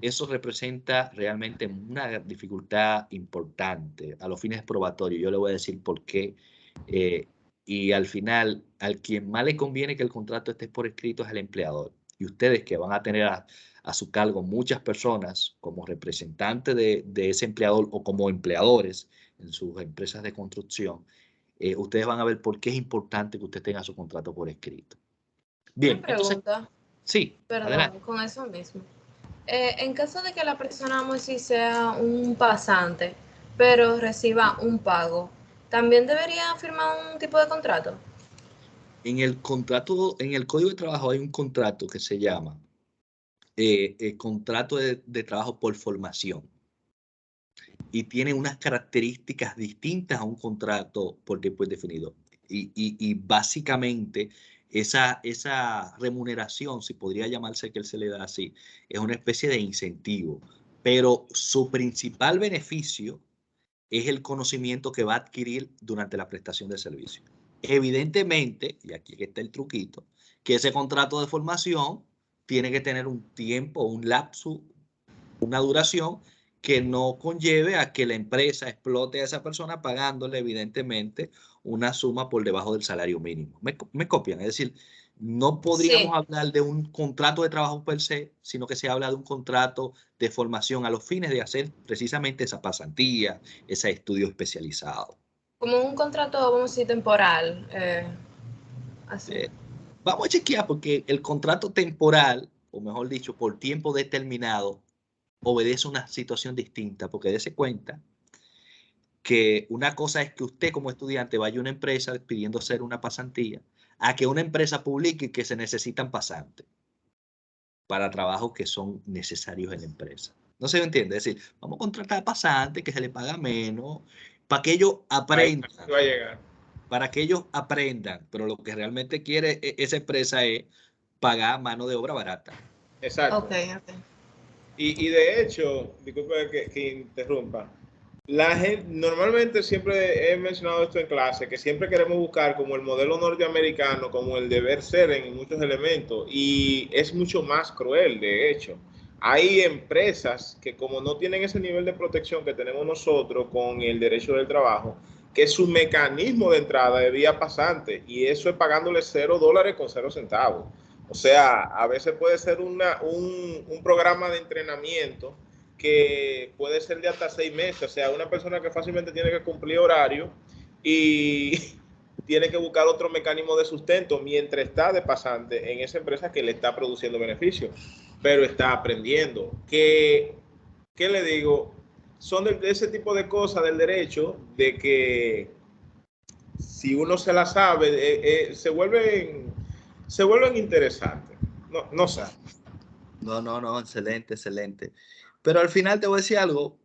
B: Eso representa realmente una dificultad importante a los fines probatorios. Yo le voy a decir por qué. Y al final, al quien más le conviene que el contrato esté por escrito es el empleador. Y ustedes que van a tener a su cargo muchas personas como representantes de ese empleador o como empleadores en sus empresas de construcción, ustedes van a ver por qué es importante que usted tenga su contrato por escrito. Bien,
C: Una pregunta,
B: sí,
C: perdón,
B: adelante.
C: con eso mismo. En caso de que la persona, vamos a decir, sea un pasante, pero reciba un pago, ¿también debería firmar un tipo de contrato?
B: En el contrato, en el Código de Trabajo hay un contrato que se llama el contrato de trabajo por formación y tiene unas características distintas a un contrato por tiempo indefinido. Y básicamente esa remuneración, si podría llamarse que él se le da así, es una especie de incentivo, pero su principal beneficio es el conocimiento que va a adquirir durante la prestación de servicio. Evidentemente, y aquí está el truquito, que ese contrato de formación tiene que tener un tiempo, un lapso, una duración que no conlleve a que la empresa explote a esa persona pagándole evidentemente una suma por debajo del salario mínimo. ¿Me copian? Es decir, no podríamos
C: Sí,
B: hablar de un contrato de trabajo per se, sino que se habla de un contrato de formación a los fines de hacer precisamente esa pasantía, ese estudio especializado.
C: como un contrato, vamos a decir, temporal, así.
B: Eh, Vamos a chequear porque el contrato temporal, o mejor dicho, por tiempo determinado, obedece a una situación distinta, porque dése cuenta que una cosa es que usted como estudiante vaya a una empresa pidiendo hacer una pasantía, a que una empresa publique que se necesitan pasantes para trabajos que son necesarios en la empresa. No se entiende, es decir, vamos a contratar pasantes que se le paga menos, para que ellos
A: Ahí
B: aprendan,
A: va a llegar.
B: para que ellos aprendan, pero lo que realmente quiere esa empresa es pagar mano de obra barata.
A: Exacto.
C: Ok.
A: Y de hecho, disculpe que interrumpa, la gente, normalmente siempre he mencionado esto en clase, que siempre queremos buscar como el modelo norteamericano, como el deber ser en muchos elementos, y es mucho más cruel, de hecho. Hay empresas que como no tienen ese nivel de protección que tenemos nosotros con el derecho del trabajo, que su mecanismo de entrada es vía pasante, y eso es pagándole $0 con 0 centavos. O sea, a veces puede ser un programa de entrenamiento que puede ser de hasta 6 meses. O sea, una persona que fácilmente tiene que cumplir horario y tiene que buscar otro mecanismo de sustento mientras está de pasante en esa empresa que le está produciendo beneficios, pero está aprendiendo. ¿Qué le digo? Son de ese tipo de cosas del derecho, de que si uno se la sabe, se vuelven interesantes. No sé.
B: No, excelente, excelente. Pero al final te voy a decir algo,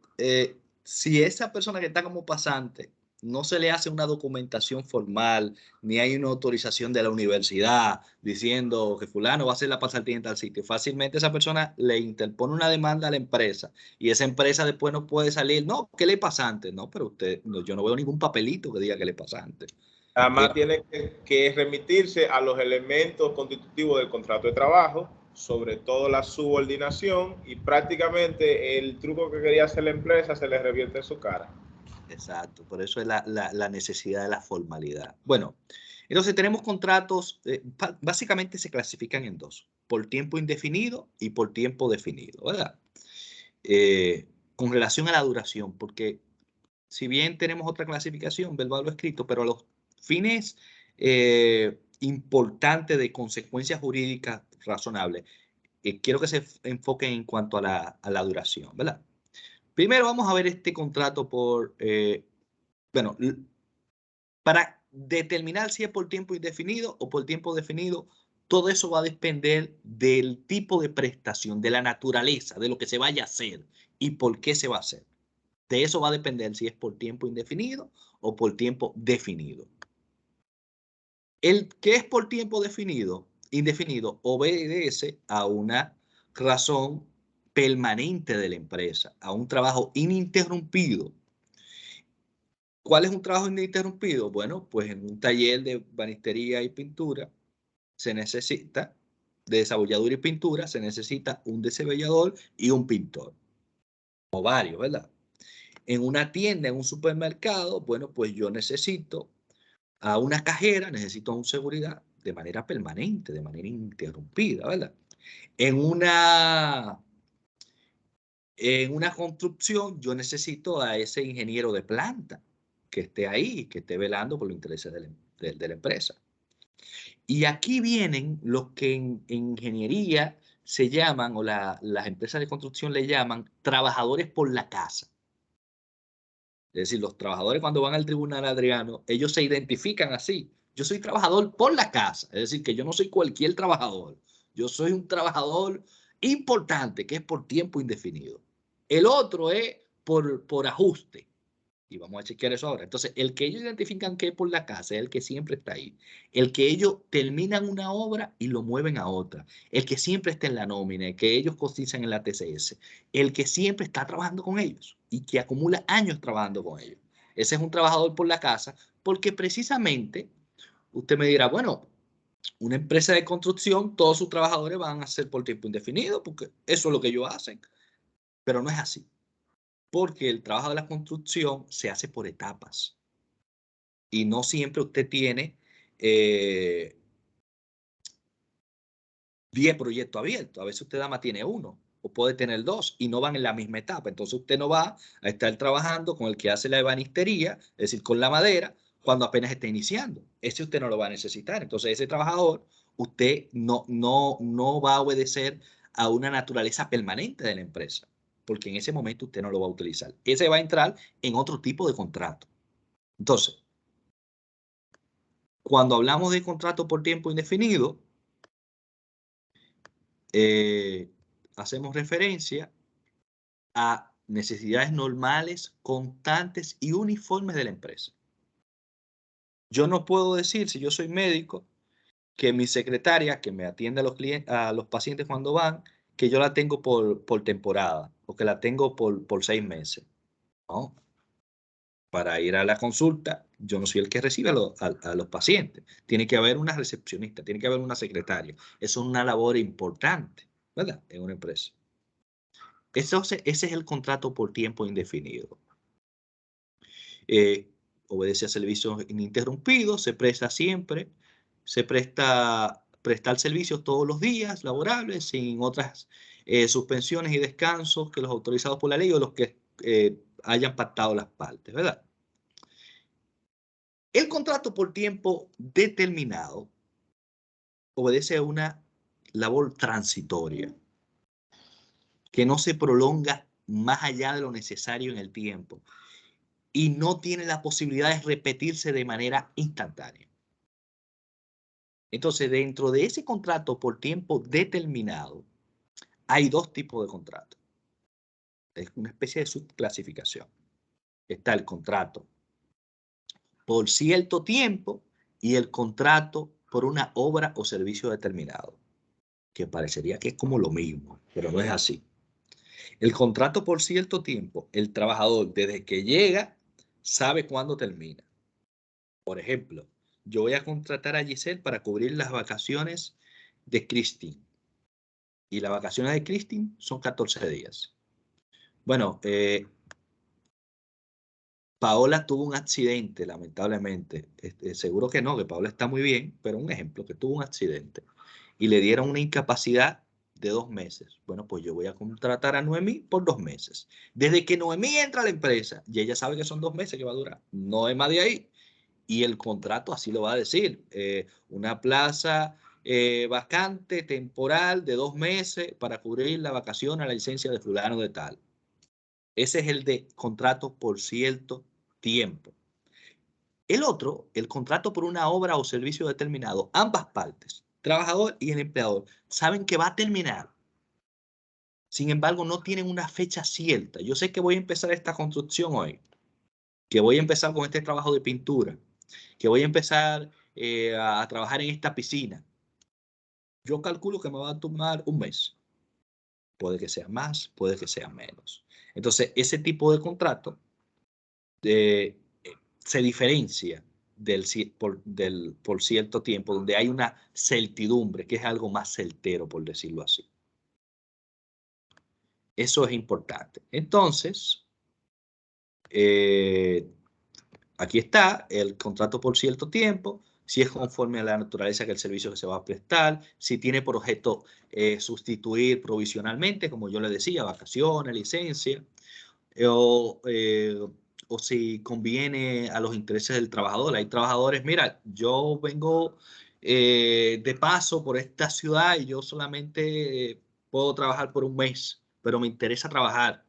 B: si esa persona que está como pasante no se le hace una documentación formal, ni hay una autorización de la universidad diciendo que fulano va a hacer la pasantía en tal sitio, fácilmente esa persona le interpone una demanda a la empresa y esa empresa después no puede salir, no, que le es pasante, no, pero usted, no, yo no veo ningún papelito que diga que le es pasante.
A: Además, tiene que remitirse a los elementos constitutivos del contrato de trabajo, sobre todo la subordinación, y prácticamente el truco que quería hacer la empresa se le revierte en su cara.
B: Exacto, por eso es la necesidad de la formalidad. Bueno, entonces tenemos contratos, básicamente se clasifican en dos, por tiempo indefinido y por tiempo definido, ¿verdad? Con relación a la duración, porque si bien tenemos otra clasificación, verbal o escrito, pero a los fines importantes de consecuencias jurídicas razonables, quiero que se enfoquen en cuanto a la duración, ¿verdad? Primero vamos a ver este contrato por, bueno, para determinar si es por tiempo indefinido o por tiempo definido, todo eso va a depender del tipo de prestación, de la naturaleza, de lo que se vaya a hacer y por qué se va a hacer. De eso va a depender si es por tiempo indefinido o por tiempo definido. El que es por tiempo indefinido, obedece a una razón permanente de la empresa, a un trabajo ininterrumpido. ¿Cuál es un trabajo ininterrumpido? Bueno, pues en un taller de banistería y pintura se necesita, de desabolladura y pintura, se necesita un desabollador y un pintor, o varios, ¿verdad? En una tienda, en un supermercado, bueno, pues yo necesito a una cajera, necesito a un seguridad de manera permanente, de manera ininterrumpida, ¿verdad? En una construcción, yo necesito a ese ingeniero de planta que esté ahí, que esté velando por los intereses de la empresa. Y aquí vienen los que en ingeniería se llaman, o las empresas de construcción le llaman, trabajadores por la casa. Es decir, los trabajadores cuando van al tribunal, Adriano, ellos se identifican así. Yo soy trabajador por la casa. Es decir, que yo no soy cualquier trabajador. Yo soy un trabajador importante, que es por tiempo indefinido. El otro es por ajuste. Y vamos a chequear eso ahora. Entonces, el que ellos identifican que es por la casa es el que siempre está ahí. El que ellos terminan una obra y lo mueven a otra. El que siempre está en la nómina, el que ellos cotizan en la TCS. El que siempre está trabajando con ellos y que acumula años trabajando con ellos. Ese es un trabajador por la casa porque precisamente usted me dirá, bueno, una empresa de construcción, todos sus trabajadores van a ser por tiempo indefinido porque eso es lo que ellos hacen. Pero no es así. Porque el trabajo de la construcción se hace por etapas y no siempre usted tiene 10 proyectos abiertos. A veces usted nada más tiene uno o puede tener dos y no van en la misma etapa. Entonces usted no va a estar trabajando con el que hace la ebanistería, es decir, con la madera, cuando apenas está iniciando. Ese usted no lo va a necesitar. Entonces ese trabajador, usted no va a obedecer a una naturaleza permanente de la empresa, porque en ese momento usted no lo va a utilizar. Ese va a entrar en otro tipo de contrato. Entonces, cuando hablamos de contrato por tiempo indefinido, hacemos referencia a necesidades normales, constantes y uniformes de la empresa. Yo no puedo decir, si yo soy médico, que mi secretaria, que me atiende a los pacientes cuando van, que yo la tengo por temporada o que la tengo por 6 meses. No. Para ir a la consulta, yo no soy el que recibe a los pacientes. Tiene que haber una recepcionista, tiene que haber una secretaria. Eso es una labor importante, ¿verdad? En una empresa. Ese es el contrato por tiempo indefinido. Obedece a servicios ininterrumpidos, se presta siempre, se prestar servicios todos los días laborables, sin otras suspensiones y descansos que los autorizados por la ley o los que hayan pactado las partes, ¿verdad? El contrato por tiempo determinado obedece a una labor transitoria que no se prolonga más allá de lo necesario en el tiempo y no tiene la posibilidad de repetirse de manera instantánea. Entonces, dentro de ese contrato por tiempo determinado, hay dos tipos de contratos. Es una especie de subclasificación. Está el contrato por cierto tiempo y el contrato por una obra o servicio determinado, que parecería que es como lo mismo, pero no es así. El contrato por cierto tiempo, el trabajador desde que llega sabe cuándo termina. Por ejemplo, yo voy a contratar a Giselle para cubrir las vacaciones de Christine. Y las vacaciones de Christine son 14 días. Bueno, Paola tuvo un accidente, lamentablemente. Seguro que no, que Paola está muy bien, pero un ejemplo, que tuvo un accidente y le dieron una incapacidad de 2 meses. Bueno, pues yo voy a contratar a Noemí por 2 meses. Desde que Noemí entra a la empresa, y ella sabe que son 2 meses que va a durar, no es más de ahí. Y el contrato así lo va a decir. Una plaza vacante, temporal, de 2 meses para cubrir la vacación a la licencia de fulano de tal. Ese es el de contrato por cierto tiempo. El otro, el contrato por una obra o servicio determinado, ambas partes, trabajador y el empleador, saben que va a terminar. Sin embargo, no tienen una fecha cierta. Yo sé que voy a empezar esta construcción hoy, que voy a empezar con este trabajo de pintura, que voy a empezar a trabajar en esta piscina. Yo calculo que me va a tomar un mes. Puede que sea más, puede que sea menos. Entonces, ese tipo de contrato se diferencia por cierto tiempo, donde hay una certidumbre, que es algo más certero, por decirlo así. Eso es importante. Entonces, aquí está el contrato por cierto tiempo, si es conforme a la naturaleza que el servicio que se va a prestar, si tiene por objeto sustituir provisionalmente, como yo le decía, vacaciones, licencia, o si conviene a los intereses del trabajador. Hay trabajadores, mira, yo vengo de paso por esta ciudad y yo solamente puedo trabajar por un mes, pero me interesa trabajar.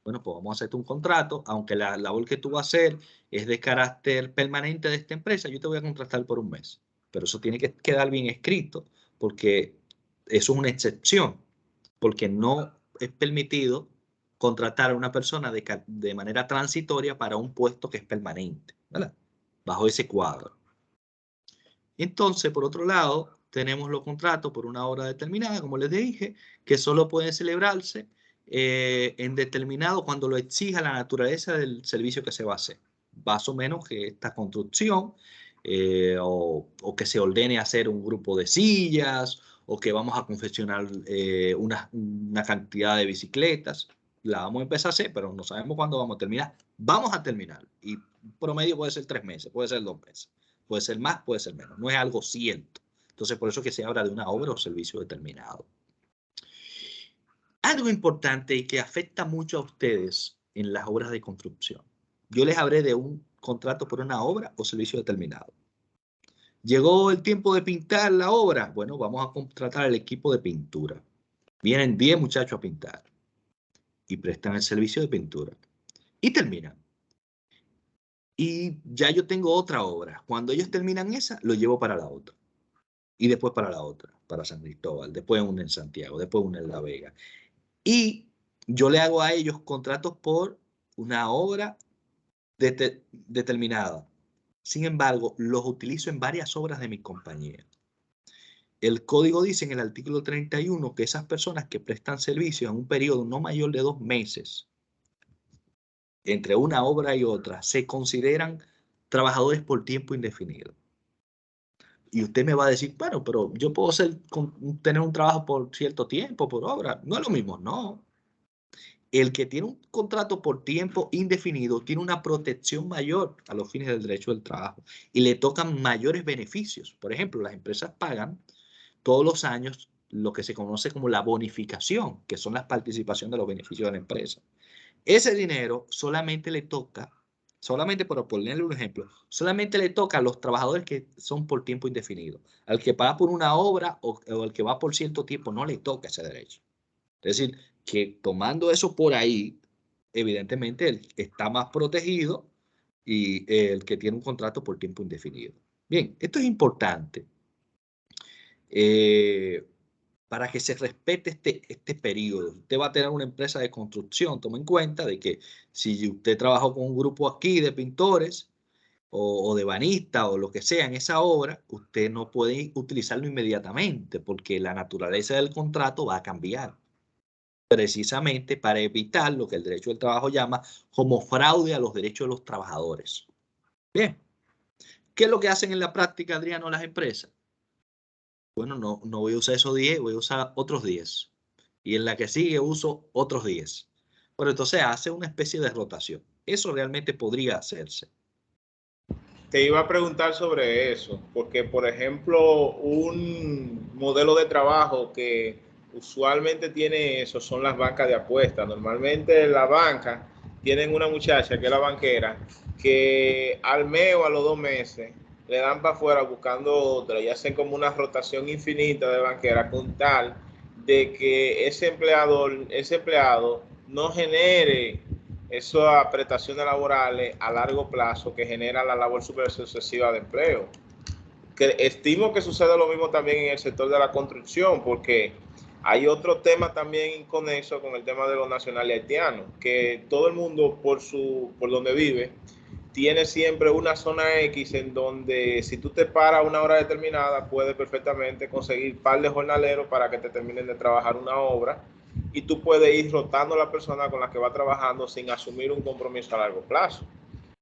B: Bueno, pues vamos a hacerte un contrato, aunque la labor que tú vas a hacer es de carácter permanente de esta empresa, yo te voy a contratar por un mes. Pero eso tiene que quedar bien escrito, porque eso es una excepción, porque no es permitido contratar a una persona de manera transitoria para un puesto que es permanente, ¿verdad? Bajo ese cuadro. Entonces, por otro lado, tenemos los contratos por una hora determinada, como les dije, que solo pueden celebrarse en determinado cuando lo exija la naturaleza del servicio que se va a hacer. Más o menos que esta construcción o que se ordene hacer un grupo de sillas o que vamos a confeccionar una cantidad de bicicletas. La vamos a empezar a hacer, pero no sabemos cuándo vamos a terminar. Vamos a terminar y promedio puede ser 3 meses, puede ser 2 meses. Puede ser más, puede ser menos. No es algo cierto. Entonces, por eso que se habla de una obra o servicio determinado. Algo importante y que afecta mucho a ustedes en las obras de construcción. Yo les hablé de un contrato por una obra o servicio determinado. Llegó el tiempo de pintar la obra. Bueno, vamos a contratar al equipo de pintura. Vienen 10 muchachos a pintar y prestan el servicio de pintura. Y terminan. Y ya yo tengo otra obra. Cuando ellos terminan esa, lo llevo para la otra. Y después para la otra, para San Cristóbal, después una en Santiago, después una en La Vega. Y yo le hago a ellos contratos por una obra determinada. Sin embargo, los utilizo en varias obras de mi compañía. El código dice en el artículo 31 que esas personas que prestan servicio en un periodo no mayor de 2 meses entre una obra y otra se consideran trabajadores por tiempo indefinido. Y usted me va a decir, bueno, pero yo puedo tener un trabajo por cierto tiempo, por obra. No es lo mismo, no. El que tiene un contrato por tiempo indefinido tiene una protección mayor a los fines del derecho del trabajo y le tocan mayores beneficios. Por ejemplo, las empresas pagan todos los años lo que se conoce como la bonificación, que son las participaciones de los beneficios de la empresa. Ese dinero solamente le toca, solamente por ponerle un ejemplo, solamente le toca a los trabajadores que son por tiempo indefinido. Al que paga por una obra o al que va por cierto tiempo no le toca ese derecho. Es decir, que tomando eso por ahí, evidentemente él está más protegido y el que tiene un contrato por tiempo indefinido. Bien, esto es importante. Para que se respete este periodo. Usted va a tener una empresa de construcción. Tome en cuenta de que si usted trabajó con un grupo aquí de pintores o de banistas o lo que sea en esa obra, usted no puede utilizarlo inmediatamente porque la naturaleza del contrato va a cambiar. Precisamente para evitar lo que el derecho del trabajo llama como fraude a los derechos de los trabajadores. Bien, ¿qué es lo que hacen en la práctica, Adriano, las empresas? Bueno, no voy a usar esos 10, voy a usar otros 10. Y en la que sigue uso otros 10. Pero entonces hace una especie de rotación. Eso realmente podría hacerse.
A: Te iba a preguntar sobre eso, porque por ejemplo, un modelo de trabajo que usualmente tiene eso son las bancas de apuestas. Normalmente la banca tienen una muchacha que es la banquera, que al mes o a los 2 meses le dan para afuera buscando otra y hacen como una rotación infinita de banquera con tal de que ese empleado no genere esas prestaciones laborales a largo plazo que genera la labor sucesiva de empleo. Que estimo que sucede lo mismo también en el sector de la construcción, porque hay otro tema también conexo con el tema de los nacionales haitianos, que todo el mundo por donde vive tiene siempre una zona X en donde si tú te paras a una hora determinada puedes perfectamente conseguir un par de jornaleros para que te terminen de trabajar una obra y tú puedes ir rotando a la persona con la que va trabajando sin asumir un compromiso a largo plazo.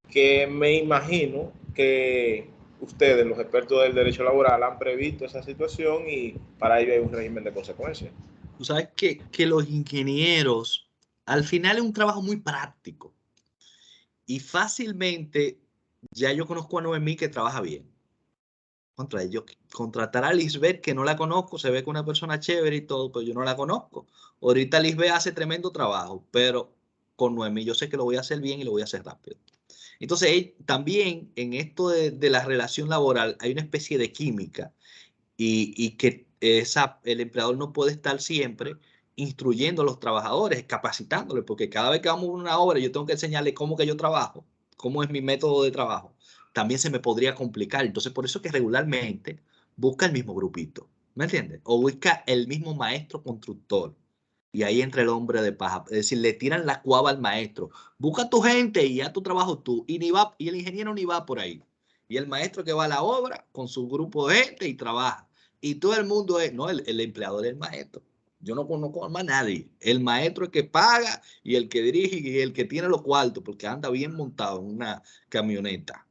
A: Que me imagino que ustedes, los expertos del derecho laboral, han previsto esa situación y para ello hay un régimen de consecuencias.
B: Tú sabes que los ingenieros, al final es un trabajo muy práctico y fácilmente ya yo conozco a Noemí que trabaja bien. Contra ellos, contratar a Lisbeth, que no la conozco, se ve que es una persona chévere y todo, pero yo no la conozco. Ahorita Lisbeth hace tremendo trabajo, pero con Noemí yo sé que lo voy a hacer bien y lo voy a hacer rápido. Entonces, también en esto de la relación laboral hay una especie de química y que el empleador no puede estar siempre instruyendo a los trabajadores, capacitándoles, porque cada vez que vamos a una obra yo tengo que enseñarle cómo que yo trabajo, cómo es mi método de trabajo. También se me podría complicar. Entonces, por eso que regularmente busca el mismo grupito, ¿me entiendes? O busca el mismo maestro constructor. Y ahí entra el hombre de paja. Es decir, le tiran la cuava al maestro. Busca tu gente y haz tu trabajo tú. Y el ingeniero ni va por ahí. Y el maestro que va a la obra con su grupo de gente y trabaja. Y todo el mundo es, no, el empleador es el maestro. Yo no conozco a más nadie. El maestro es el que paga y el que dirige y el que tiene los cuartos, porque anda bien montado en una camioneta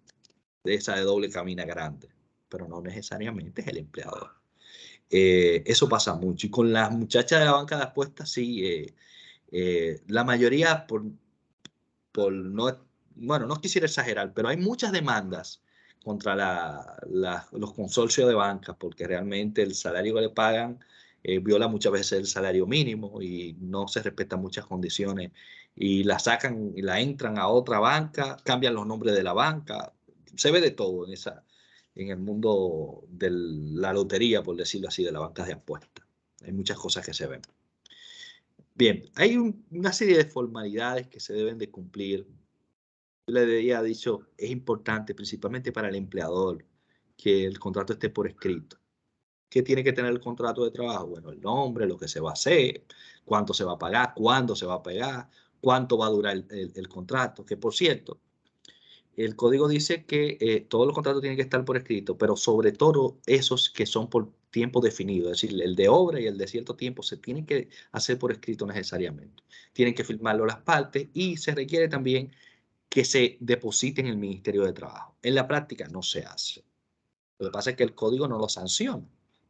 B: de esa de doble cabina grande. Pero no necesariamente es el empleador. Eso pasa mucho. Y con las muchachas de la banca de apuestas, sí, la mayoría por no, bueno, no quisiera exagerar, pero hay muchas demandas contra los consorcios de bancas porque realmente el salario que le pagan viola muchas veces el salario mínimo y no se respetan muchas condiciones y la sacan y la entran a otra banca, cambian los nombres de la banca, se ve de todo en el mundo de la lotería, por decirlo así, de las bancas de apuestas. Hay muchas cosas que se ven. Bien, hay una serie de formalidades que se deben de cumplir. Yo le había dicho, es importante, principalmente para el empleador, que el contrato esté por escrito. ¿Qué tiene que tener el contrato de trabajo? Bueno, el nombre, lo que se va a hacer, cuánto se va a pagar, cuándo se va a pagar, cuánto va a durar el contrato. Que por cierto, el código dice que todos los contratos tienen que estar por escrito, pero sobre todo esos que son por tiempo definido, es decir, el de obra y el de cierto tiempo se tienen que hacer por escrito necesariamente. Tienen que firmarlo las partes y se requiere también que se deposite en el Ministerio de Trabajo. En la práctica no se hace. Lo que pasa es que el código no lo sanciona.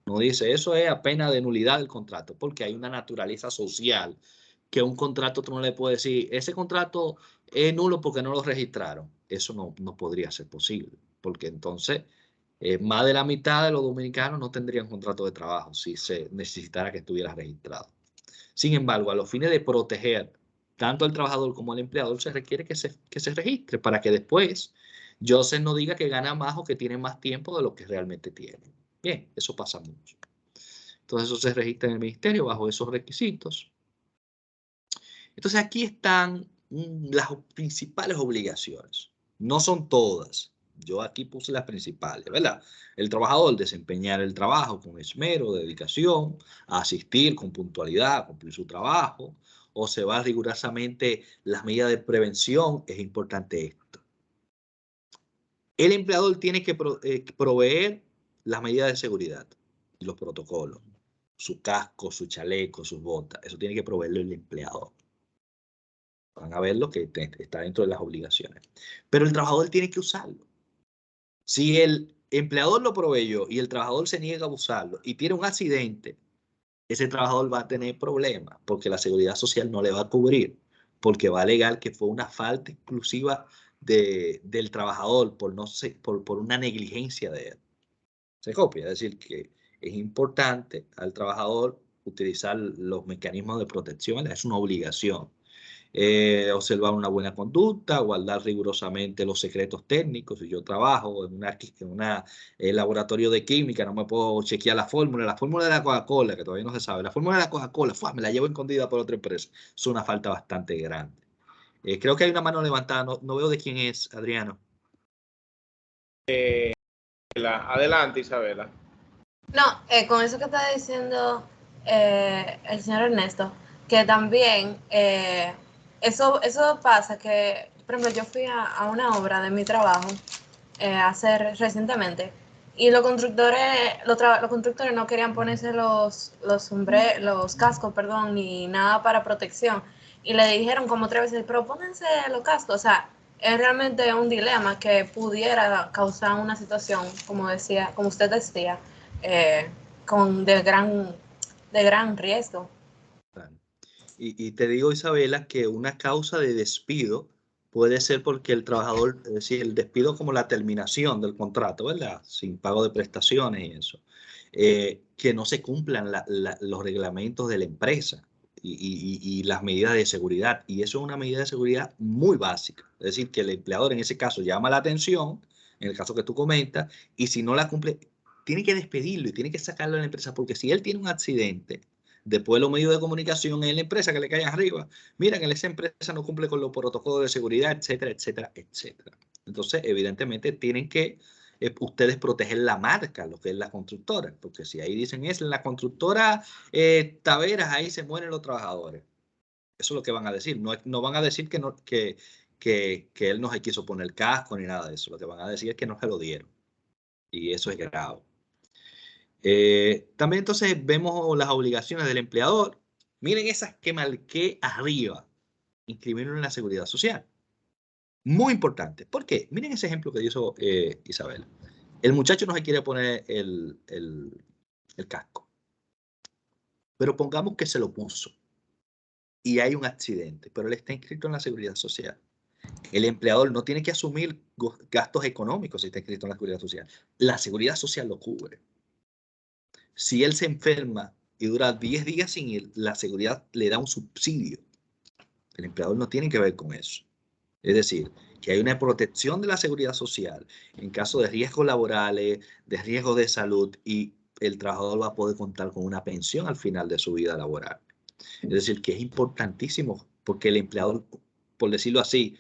B: No dice eso es a pena de nulidad del contrato, porque hay una naturaleza social que un contrato tú no le puedes decir, ese contrato es nulo porque no lo registraron. Eso no podría ser posible, porque entonces más de la mitad de los dominicanos no tendrían contrato de trabajo si se necesitara que estuviera registrado. Sin embargo, a los fines de proteger tanto al trabajador como al empleador, se requiere que se registre para que después Joseph no diga que gana más o que tiene más tiempo de lo que realmente tiene. Bien, eso pasa mucho. Entonces eso se registra en el ministerio bajo esos requisitos. Entonces aquí están las principales obligaciones. No son todas. Yo aquí puse las principales, ¿verdad? El trabajador desempeñar el trabajo con esmero, dedicación, asistir con puntualidad, cumplir su trabajo, observar rigurosamente las medidas de prevención. Es importante esto. El empleador tiene que proveer las medidas de seguridad y los protocolos. Su casco, su chaleco, sus botas. Eso tiene que proveerlo el empleador. Van a ver lo que está dentro de las obligaciones. Pero el trabajador tiene que usarlo. Si el empleador lo proveyó y el trabajador se niega a usarlo y tiene un accidente, ese trabajador va a tener problemas porque la seguridad social no le va a cubrir, porque va a alegar que fue una falta exclusiva del trabajador por una negligencia de él. Se copia, es decir, que es importante al trabajador utilizar los mecanismos de protección, es una obligación. Observar una buena conducta, guardar rigurosamente los secretos técnicos. Si yo trabajo en un laboratorio de química, no me puedo chequear la fórmula de la Coca-Cola, que todavía no se sabe. La fórmula de la Coca-Cola, me la llevo escondida por otra empresa. Es una falta bastante grande. Creo que hay una mano levantada, no veo de quién es, Adriano.
A: Adelante, Isabela.
C: No, con eso que está diciendo el señor Ernesto, que también eso pasa que, por ejemplo, yo fui a una obra de mi trabajo a hacer recientemente y los constructores no querían ponerse los cascos, perdón, ni nada para protección. Y le dijeron como 3 veces, pero pónganse los cascos. O sea, es realmente un dilema que pudiera causar una situación, como usted decía, eh, de gran riesgo.
B: Y te digo, Isabela, que una causa de despido puede ser porque el trabajador, es decir, el despido como la terminación del contrato, ¿verdad? Sin pago de prestaciones y eso. Que no se cumplan los reglamentos de la empresa y las medidas de seguridad. Y eso es una medida de seguridad muy básica. Es decir, que el empleador en ese caso llama la atención, en el caso que tú comentas, y si no la cumple, tiene que despedirlo y tiene que sacarlo de la empresa, porque si él tiene un accidente, después los medios de comunicación en la empresa que le caen arriba, mira que esa empresa no cumple con los protocolos de seguridad, etcétera, etcétera, etcétera. Entonces, evidentemente, tienen que ustedes proteger la marca, lo que es la constructora, porque si ahí dicen es la constructora Taveras, ahí se mueren los trabajadores. Eso es lo que van a decir. No van a decir que él no se quiso poner casco ni nada de eso. Lo que van a decir es que no se lo dieron. Y eso es grave. También entonces vemos las obligaciones del empleador. Miren esas que marqué arriba. Inscribirlo en la seguridad social. Muy importante. ¿Por qué? Miren ese ejemplo que hizo Isabel. El muchacho no se quiere poner el casco. Pero pongamos que se lo puso. Y hay un accidente. Pero él está inscrito en la seguridad social. El empleador no tiene que asumir gastos económicos si está inscrito en la seguridad social. La seguridad social lo cubre. Si él se enferma y dura 10 días sin ir, la seguridad le da un subsidio. El empleador no tiene que ver con eso. Es decir, que hay una protección de la seguridad social en caso de riesgos laborales, de riesgos de salud, y el trabajador va a poder contar con una pensión al final de su vida laboral. Es decir, que es importantísimo porque el empleador, por decirlo así,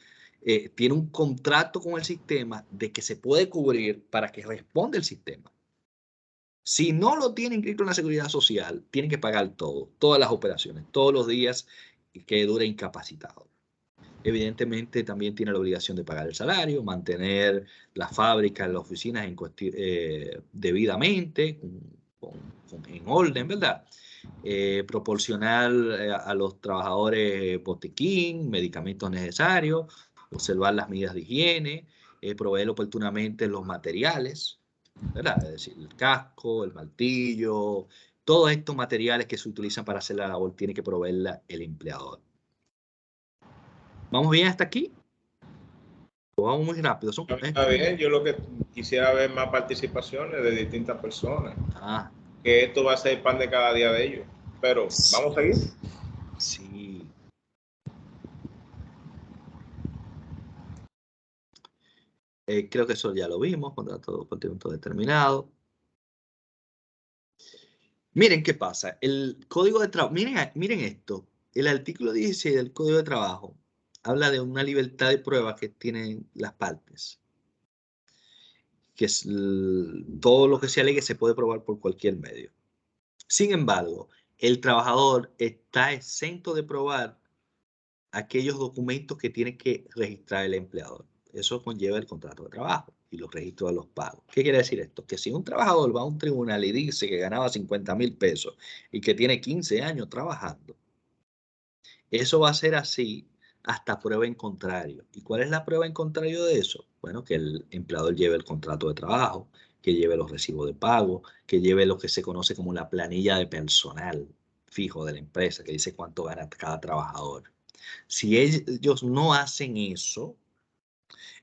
B: tiene un contrato con el sistema de que se puede cubrir para que responda el sistema. Si no lo tiene inscrito en la seguridad social, tiene que pagar todo, todas las operaciones, todos los días que dure incapacitado. Evidentemente también tiene la obligación de pagar el salario, mantener la fábrica, las oficinas debidamente, en orden, ¿verdad? Proporcionar a los trabajadores botiquín, medicamentos necesarios, observar las medidas de higiene, proveer oportunamente los materiales, ¿verdad? Es decir, el casco, el martillo, todos estos materiales que se utilizan para hacer la labor tiene que proveerla el empleador. ¿Vamos bien hasta aquí? ¿O vamos muy rápido?
A: Está bien, yo lo que quisiera ver más participaciones de distintas personas. Que esto va a ser el pan de cada día de ellos. Pero, ¿vamos a seguir?
B: Sí. Creo que eso ya lo vimos, contrato por tiempo determinado. Miren qué pasa. El código de trabajo, miren esto. El artículo 16 del Código de Trabajo habla de una libertad de prueba que tienen las partes. Que es todo lo que se alegue se puede probar por cualquier medio. Sin embargo, el trabajador está exento de probar aquellos documentos que tiene que registrar el empleador. Eso conlleva el contrato de trabajo y los registros de los pagos. ¿Qué quiere decir esto? Que si un trabajador va a un tribunal y dice que ganaba 50,000 pesos y que tiene 15 años trabajando, eso va a ser así hasta prueba en contrario. ¿Y cuál es la prueba en contrario de eso? Bueno, que el empleador lleve el contrato de trabajo, que lleve los recibos de pago, que lleve lo que se conoce como la planilla de personal fijo de la empresa, que dice cuánto gana cada trabajador. Si ellos no hacen eso,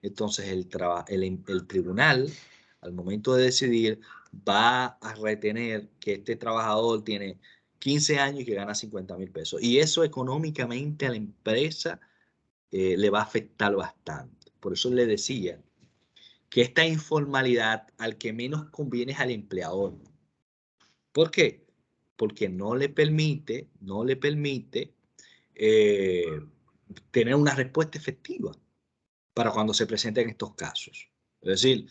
B: entonces el tribunal, al momento de decidir, va a retener que este trabajador tiene 15 años y que gana 50,000 pesos. Y eso económicamente a la empresa le va a afectar bastante. Por eso le decía que esta informalidad al que menos conviene es al empleador. ¿Por qué? Porque no le permite tener una respuesta efectiva para cuando se presenten estos casos. Es decir,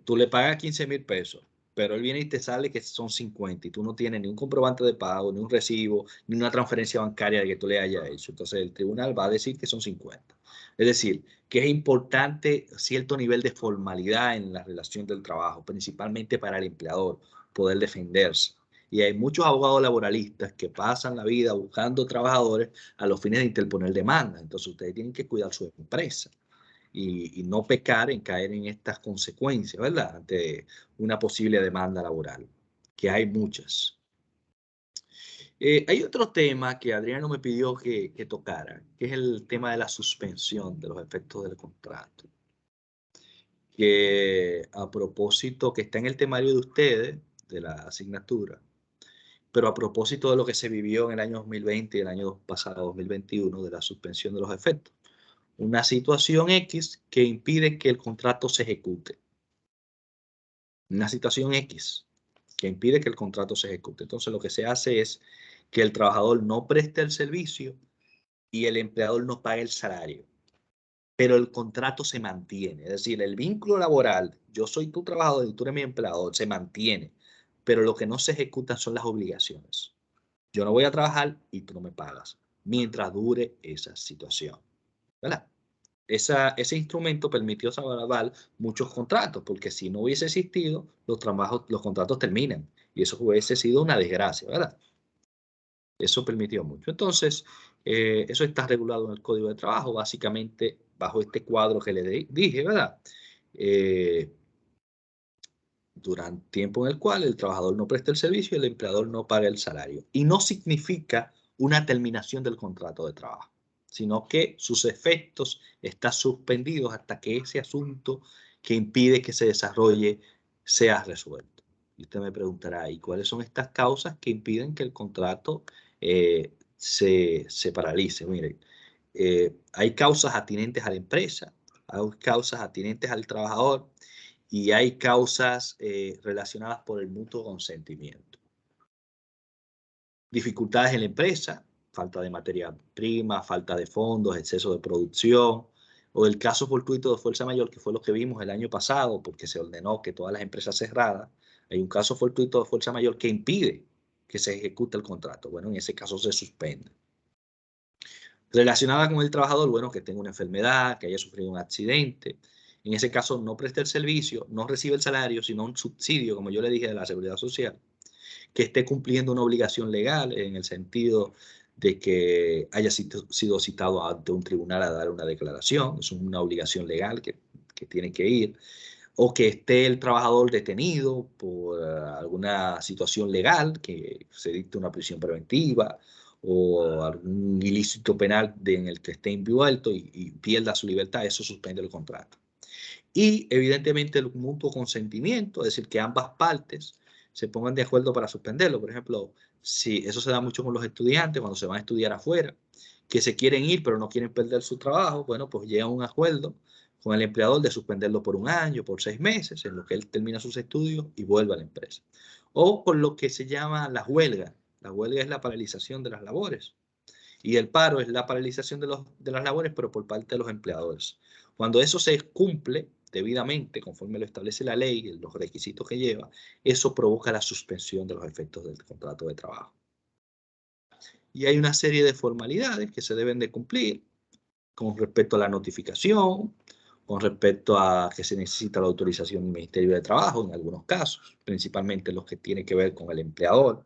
B: tú le pagas 15,000 pesos, pero él viene y te sale que son 50 y tú no tienes ni un comprobante de pago, ni un recibo, ni una transferencia bancaria de que tú le hayas hecho. Entonces el tribunal va a decir que son 50. Es decir, que es importante cierto nivel de formalidad en la relación del trabajo, principalmente para el empleador, poder defenderse. Y hay muchos abogados laboralistas que pasan la vida buscando trabajadores a los fines de interponer demanda. Entonces ustedes tienen que cuidar su empresa y no pecar en caer en estas consecuencias, ¿verdad? Ante una posible demanda laboral, que hay muchas. Hay otro tema que Adriano me pidió que tocara, que es el tema de la suspensión de los efectos del contrato. Que a propósito, que está en el temario de ustedes, de la asignatura, pero a propósito de lo que se vivió en el año 2020 y el año pasado, 2021, de la suspensión de los efectos. Una situación X que impide que el contrato se ejecute. Una situación X que impide que el contrato se ejecute. Entonces lo que se hace es que el trabajador no preste el servicio y el empleador no pague el salario, pero el contrato se mantiene. Es decir, el vínculo laboral, yo soy tu trabajador y tú eres mi empleador, se mantiene, pero lo que no se ejecutan son las obligaciones. Yo no voy a trabajar y tú no me pagas mientras dure esa situación, ¿verdad? Ese instrumento permitió salvar muchos contratos, porque si no hubiese existido, los contratos terminan. Y eso hubiese sido una desgracia, ¿verdad? Eso permitió mucho. Entonces, eso está regulado en el Código de Trabajo, básicamente bajo este cuadro que le dije, ¿verdad? Durante tiempo en el cual el trabajador no presta el servicio y el empleador no paga el salario. Y no significa una terminación del contrato de trabajo, sino que sus efectos están suspendidos hasta que ese asunto que impide que se desarrolle sea resuelto. Y usted me preguntará, ¿y cuáles son estas causas que impiden que el contrato se paralice? Miren, hay causas atinentes a la empresa, hay causas atinentes al trabajador y hay causas relacionadas por el mutuo consentimiento. Dificultades en la empresa, falta de materia prima, falta de fondos, exceso de producción, o el caso fortuito de fuerza mayor, que fue lo que vimos el año pasado, porque se ordenó que todas las empresas cerradas, hay un caso fortuito de fuerza mayor que impide que se ejecute el contrato. Bueno, en ese caso se suspende. Relacionada con el trabajador, bueno, que tenga una enfermedad, que haya sufrido un accidente. En ese caso no presta el servicio, no recibe el salario, sino un subsidio, como yo le dije, de la Seguridad Social, que esté cumpliendo una obligación legal en el sentido de que haya sido citado ante un tribunal a dar una declaración, es una obligación legal que tiene que ir, o que esté el trabajador detenido por alguna situación legal, que se dicte una prisión preventiva, o algún ilícito penal en el que esté envuelto y pierda su libertad, eso suspende el contrato. Y evidentemente el mutuo consentimiento, es decir, que ambas partes se pongan de acuerdo para suspenderlo. Por ejemplo, si eso se da mucho con los estudiantes cuando se van a estudiar afuera, que se quieren ir pero no quieren perder su trabajo, bueno, pues llega a un acuerdo con el empleador de suspenderlo por un año, por 6 meses, en lo que él termina sus estudios y vuelve a la empresa. O por lo que se llama la huelga. La huelga es la paralización de las labores. Y el paro es la paralización de las labores, pero por parte de los empleadores. Cuando eso se cumple debidamente, conforme lo establece la ley y los requisitos que lleva, eso provoca la suspensión de los efectos del contrato de trabajo. Y hay una serie de formalidades que se deben de cumplir con respecto a la notificación, con respecto a que se necesita la autorización del Ministerio de Trabajo en algunos casos, principalmente los que tienen que ver con el empleador.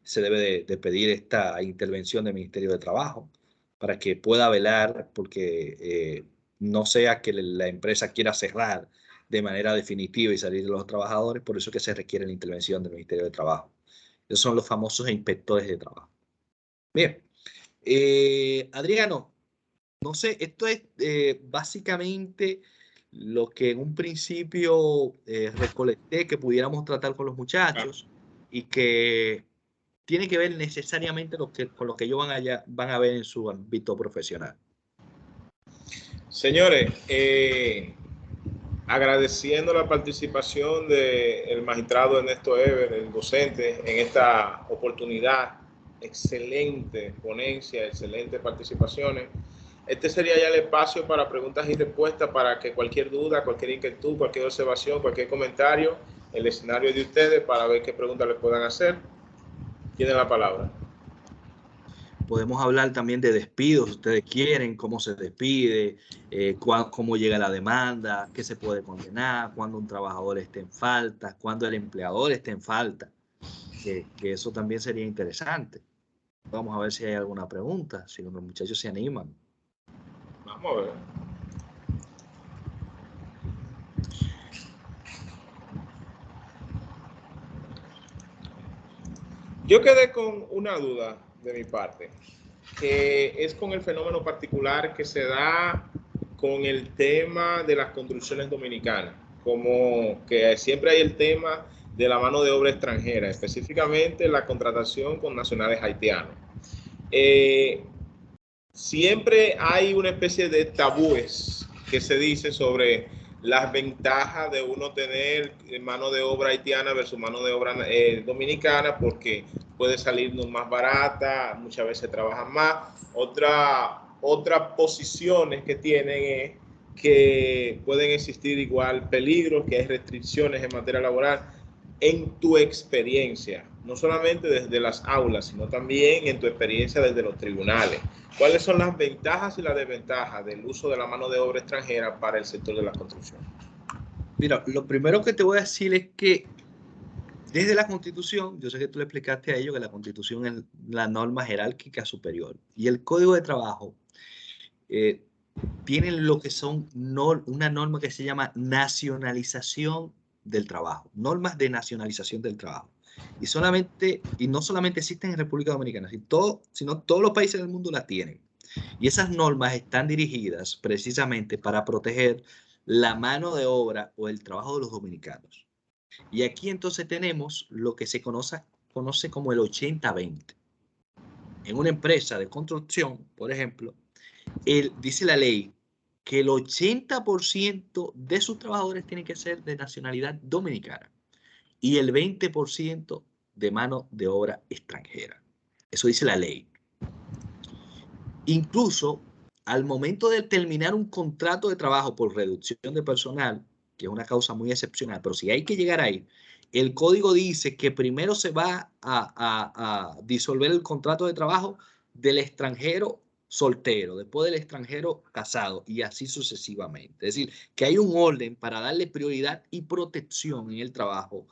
B: Se debe de pedir esta intervención del Ministerio de Trabajo para que pueda velar porque no sea que la empresa quiera cerrar de manera definitiva y salir de los trabajadores, por eso es que se requiere la intervención del Ministerio de Trabajo. Esos son los famosos inspectores de trabajo. Bien, Adriano, no sé, esto es básicamente lo que en un principio recolecté que pudiéramos tratar con los muchachos y que tiene que ver necesariamente con lo que ellos van a ver en su ámbito profesional.
A: Señores, agradeciendo la participación del magistrado Ernesto Eber, el docente, en esta oportunidad excelente ponencia, excelentes participaciones. Este sería ya el espacio para preguntas y respuestas, para que cualquier duda, cualquier inquietud, cualquier observación, cualquier comentario, el escenario de ustedes para ver qué preguntas les puedan hacer. Tienen la palabra.
B: Podemos hablar también de despidos, si ustedes quieren, cómo se despide, cómo llega la demanda, qué se puede condenar, cuándo un trabajador esté en falta, cuándo el empleador esté en falta, que eso también sería interesante. Vamos a ver si hay alguna pregunta, si los muchachos se animan.
A: Vamos a ver. Yo quedé con una duda de mi parte, que es con el fenómeno particular que se da con el tema de las construcciones dominicanas, como que siempre hay el tema de la mano de obra extranjera, específicamente la contratación con nacionales haitianos. Siempre hay una especie de tabúes que se dice sobre las ventajas de uno tener mano de obra haitiana versus mano de obra dominicana, porque puede salirnos más barata, muchas veces trabajan más. Otras posiciones que tienen es que pueden existir igual peligros, que hay restricciones en materia laboral. En tu experiencia, no solamente desde las aulas, sino también en tu experiencia desde los tribunales, ¿cuáles son las ventajas y las desventajas del uso de la mano de obra extranjera para el sector de la construcción?
B: Mira, lo primero que te voy a decir es que desde la Constitución, yo sé que tú le explicaste a ellos que la Constitución es la norma jerárquica superior y el Código de Trabajo tienen lo que son una norma que se llama nacionalización del trabajo, normas de nacionalización del trabajo. Y no solamente existen en República Dominicana, sino todos los países del mundo la tienen. Y esas normas están dirigidas precisamente para proteger la mano de obra o el trabajo de los dominicanos. Y aquí entonces tenemos lo que se conoce como el 80-20. En una empresa de construcción, por ejemplo, dice la ley que el 80% de sus trabajadores tienen que ser de nacionalidad dominicana y el 20% de mano de obra extranjera. Eso dice la ley. Incluso al momento de terminar un contrato de trabajo por reducción de personal, que es una causa muy excepcional, pero si hay que llegar ahí, el código dice que primero se va a disolver el contrato de trabajo del extranjero soltero, después del extranjero casado y así sucesivamente. Es decir, que hay un orden para darle prioridad y protección en el trabajo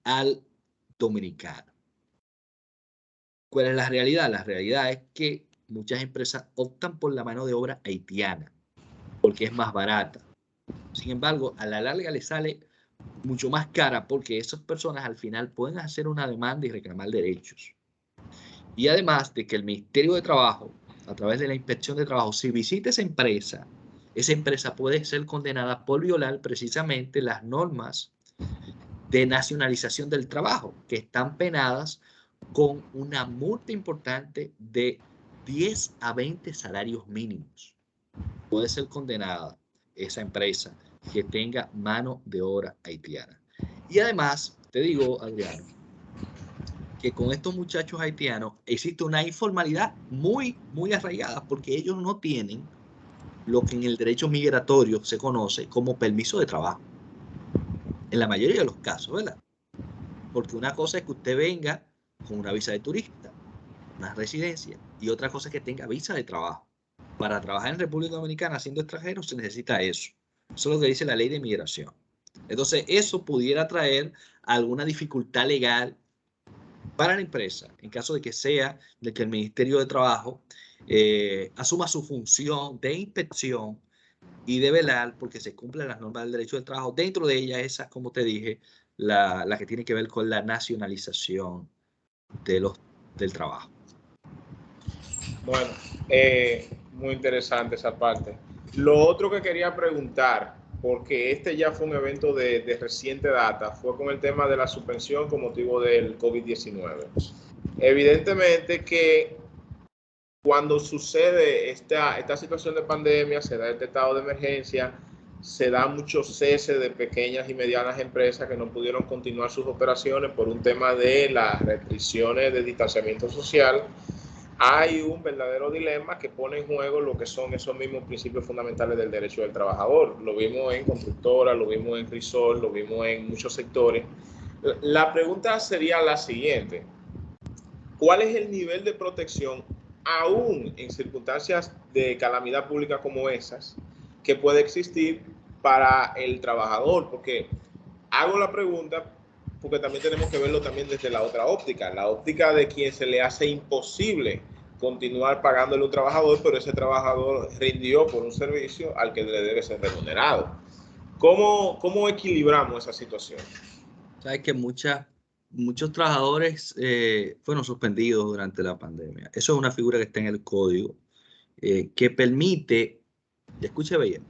B: al dominicano. ¿Cuál es la realidad? La realidad es que muchas empresas optan por la mano de obra haitiana porque es más barata. Sin embargo, a la larga le sale mucho más cara porque esas personas al final pueden hacer una demanda y reclamar derechos. Y además de que el Ministerio de Trabajo, a través de la Inspección de Trabajo, si visita esa empresa puede ser condenada por violar precisamente las normas de nacionalización del trabajo, que están penadas con una multa importante de 10 a 20 salarios mínimos. Puede ser condenada esa empresa que tenga mano de obra haitiana. Y además, te digo, Adriano, que con estos muchachos haitianos existe una informalidad muy, muy arraigada porque ellos no tienen lo que en el derecho migratorio se conoce como permiso de trabajo. En la mayoría de los casos, ¿verdad? Porque una cosa es que usted venga con una visa de turista, una residencia, y otra cosa es que tenga visa de trabajo. Para trabajar en República Dominicana siendo extranjero se necesita eso. Eso es lo que dice la ley de migración. Entonces, eso pudiera traer alguna dificultad legal para la empresa, en caso de que el Ministerio de Trabajo asuma su función de inspección y de velar porque se cumplan las normas del derecho del trabajo. Dentro de ellas, esas, como te dije, la que tiene que ver con la nacionalización del trabajo.
A: Bueno, muy interesante esa parte. Lo otro que quería preguntar, porque este ya fue un evento de reciente data, fue con el tema de la suspensión con motivo del COVID-19. Evidentemente que cuando sucede esta situación de pandemia, se da este estado de emergencia, se da mucho cese de pequeñas y medianas empresas que no pudieron continuar sus operaciones por un tema de las restricciones de distanciamiento social. Hay un verdadero dilema que pone en juego lo que son esos mismos principios fundamentales del derecho del trabajador. Lo vimos en constructoras, lo vimos en Crisol, lo vimos en muchos sectores. La pregunta sería la siguiente: ¿cuál es el nivel de protección, aún en circunstancias de calamidad pública como esas, que puede existir para el trabajador? Porque hago la pregunta porque también tenemos que verlo también desde la otra óptica, la óptica de quien se le hace imposible continuar pagándole a un trabajador, pero ese trabajador rindió por un servicio al que le debe ser remunerado. ¿Cómo equilibramos esa situación?
B: Sabes que muchos trabajadores fueron suspendidos durante la pandemia. Eso es una figura que está en el código que permite, y escuche bien,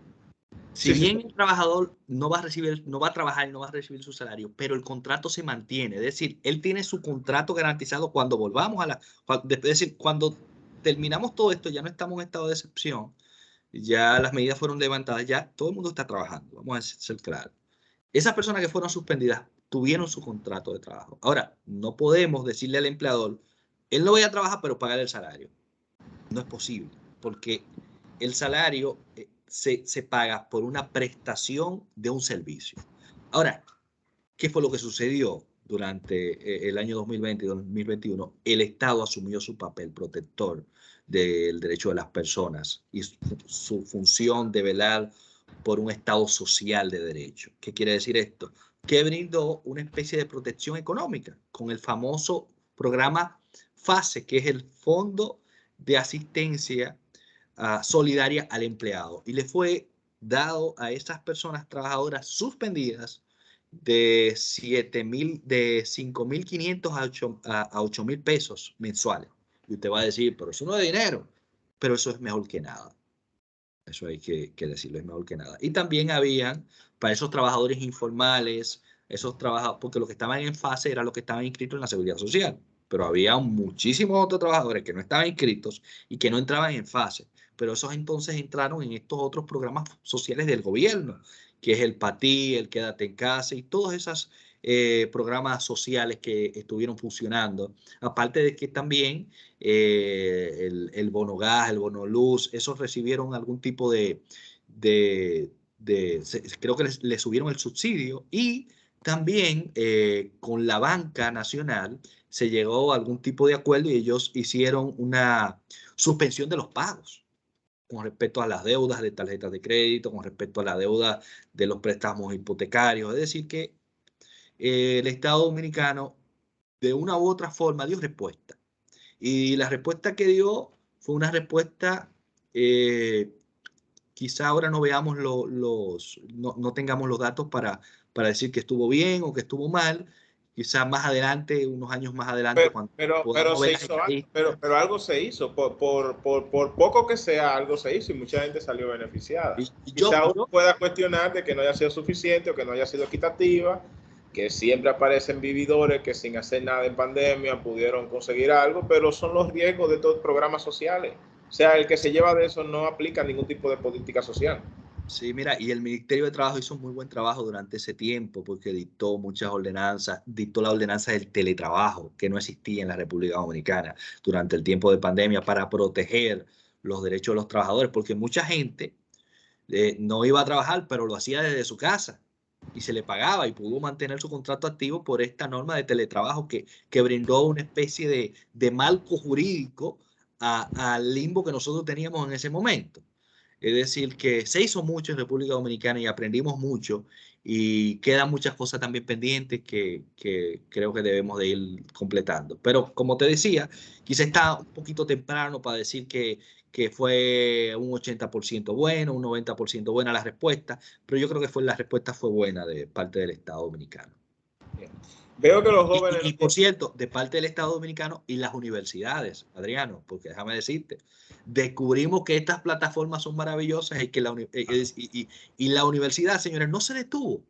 B: si bien el trabajador no va a trabajar y no va a recibir su salario, pero el contrato se mantiene. Es decir, él tiene su contrato garantizado cuando volvamos es decir, cuando terminamos todo esto, ya no estamos en estado de excepción, ya las medidas fueron levantadas, ya todo el mundo está trabajando, vamos a ser claros. Esas personas que fueron suspendidas tuvieron su contrato de trabajo. Ahora, no podemos decirle al empleador, él no vaya a trabajar, pero pagar el salario. No es posible, porque el salario se paga por una prestación de un servicio. Ahora, ¿qué fue lo que sucedió durante el año 2020 y 2021? El Estado asumió su papel protector del derecho de las personas y su función de velar por un Estado social de derecho. ¿Qué quiere decir esto? Que brindó una especie de protección económica con el famoso programa FASE, que es el Fondo de Asistencia Solidaria al Empleado, y le fue dado a esas personas trabajadoras suspendidas de 5.500 a 8.000 pesos mensuales. Y usted va a decir, pero eso no es dinero, pero eso es mejor que nada. Eso hay que decirlo, es mejor que nada. Y también habían, para esos trabajadores informales, esos trabajadores, porque los que estaban en fase eran los que estaban inscritos en la Seguridad Social, pero había muchísimos otros trabajadores que no estaban inscritos y que no entraban en fase, pero esos entonces entraron en estos otros programas sociales del gobierno, que es el PATI, el Quédate en Casa y todos esos programas sociales que estuvieron funcionando, aparte de que también el bono gas, el bono luz, esos recibieron algún tipo creo que les subieron el subsidio, y también con la banca nacional se llegó a algún tipo de acuerdo y ellos hicieron una suspensión de los pagos con respecto a las deudas de tarjetas de crédito, con respecto a la deuda de los préstamos hipotecarios. Es decir, que el Estado Dominicano de una u otra forma dio respuesta. Y la respuesta que dio fue una respuesta, quizá ahora no veamos no tengamos los datos para decir que estuvo bien o que estuvo mal. Quizá más adelante, unos años más adelante, cuando podamos ver las estadísticas.
A: Pero algo se hizo, por poco que sea, algo se hizo y mucha gente salió beneficiada. Quizá uno pueda cuestionar de que no haya sido suficiente o que no haya sido equitativa, que siempre aparecen vividores que sin hacer nada en pandemia pudieron conseguir algo, pero son los riesgos de todos los programas sociales. O sea, el que se lleva de eso no aplica ningún tipo de política social.
B: Sí, mira, y el Ministerio de Trabajo hizo un muy buen trabajo durante ese tiempo porque dictó muchas ordenanzas, dictó la ordenanza del teletrabajo que no existía en la República Dominicana durante el tiempo de pandemia para proteger los derechos de los trabajadores, porque mucha gente no iba a trabajar, pero lo hacía desde su casa y se le pagaba y pudo mantener su contrato activo por esta norma de teletrabajo que brindó una especie de marco jurídico al limbo que nosotros teníamos en ese momento. Es decir, que se hizo mucho en República Dominicana y aprendimos mucho, y quedan muchas cosas también pendientes que creo que debemos de ir completando. Pero como te decía, quizá está un poquito temprano para decir que fue un 80% bueno, un 90% buena la respuesta, pero yo creo que la respuesta fue buena de parte del Estado Dominicano.
A: Bien. Veo que los jóvenes...
B: Y por cierto, de parte del Estado Dominicano y las universidades, Adriano, porque déjame decirte, descubrimos que estas plataformas son maravillosas y que la universidad, señores, no se detuvo.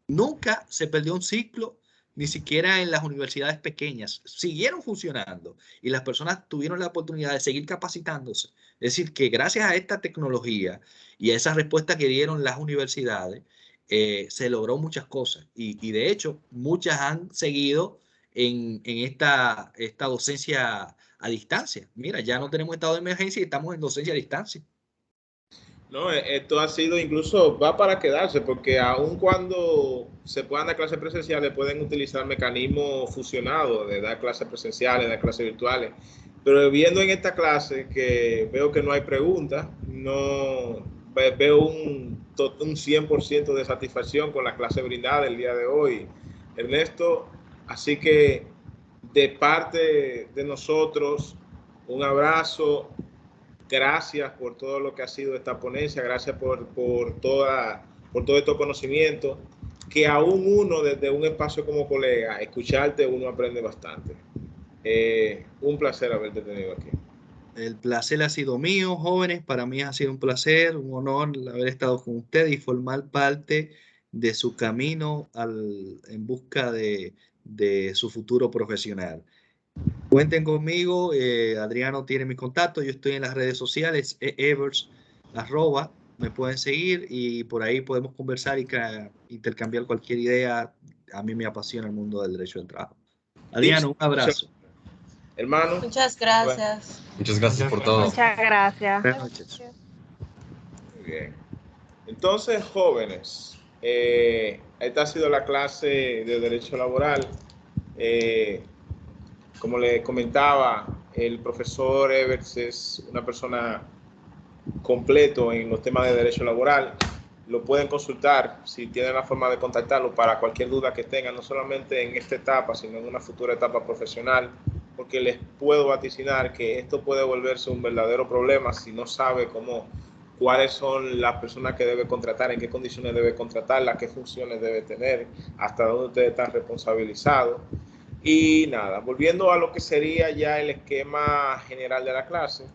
B: Nunca se perdió un ciclo, ni siquiera en las universidades pequeñas. Siguieron funcionando y las personas tuvieron la oportunidad de seguir capacitándose Es decir, que gracias a esta tecnología y a esa respuesta que dieron las universidades, se logró muchas cosas. Y de hecho, muchas han seguido en esta docencia a distancia. Mira, ya no tenemos estado de emergencia y estamos en docencia a distancia.
A: No, esto ha sido incluso, va para quedarse, porque aun cuando se puedan dar clases presenciales, pueden utilizar mecanismos fusionados de dar clases presenciales, dar clases virtuales. Pero viendo en esta clase que veo que no hay preguntas, no veo un 100% de satisfacción con la clase brindada el día de hoy, Ernesto. Así que de parte de nosotros, un abrazo. Gracias por todo lo que ha sido esta ponencia, gracias por todo estos conocimientos, que aún uno desde un espacio como colega, escucharte, uno aprende bastante. Un placer haberte tenido aquí.
B: El placer ha sido mío, jóvenes. Para mí ha sido un placer, un honor haber estado con ustedes y formar parte de su camino en busca de su futuro profesional. Cuenten conmigo, Adriano tiene mi contacto, yo estoy en las redes sociales, Evers, @ me pueden seguir y por ahí podemos conversar y intercambiar cualquier idea. A mí me apasiona el mundo del derecho del trabajo. Adriano, un abrazo.
A: Hermano.
C: Muchas gracias.
D: Muchas gracias por todo.
E: Muchas gracias.
B: Buenas noches.
A: Muy bien. Entonces, jóvenes, esta ha sido la clase de Derecho Laboral. Como les comentaba, el profesor Evers es una persona completo en los temas de derecho laboral. Lo pueden consultar si tienen la forma de contactarlo para cualquier duda que tengan, no solamente en esta etapa, sino en una futura etapa profesional, porque les puedo vaticinar que esto puede volverse un verdadero problema si no sabe cuáles son las personas que debe contratar, en qué condiciones debe contratarlas, qué funciones debe tener, hasta dónde ustedes están responsabilizados. Y nada, volviendo a lo que sería ya el esquema general de la clase,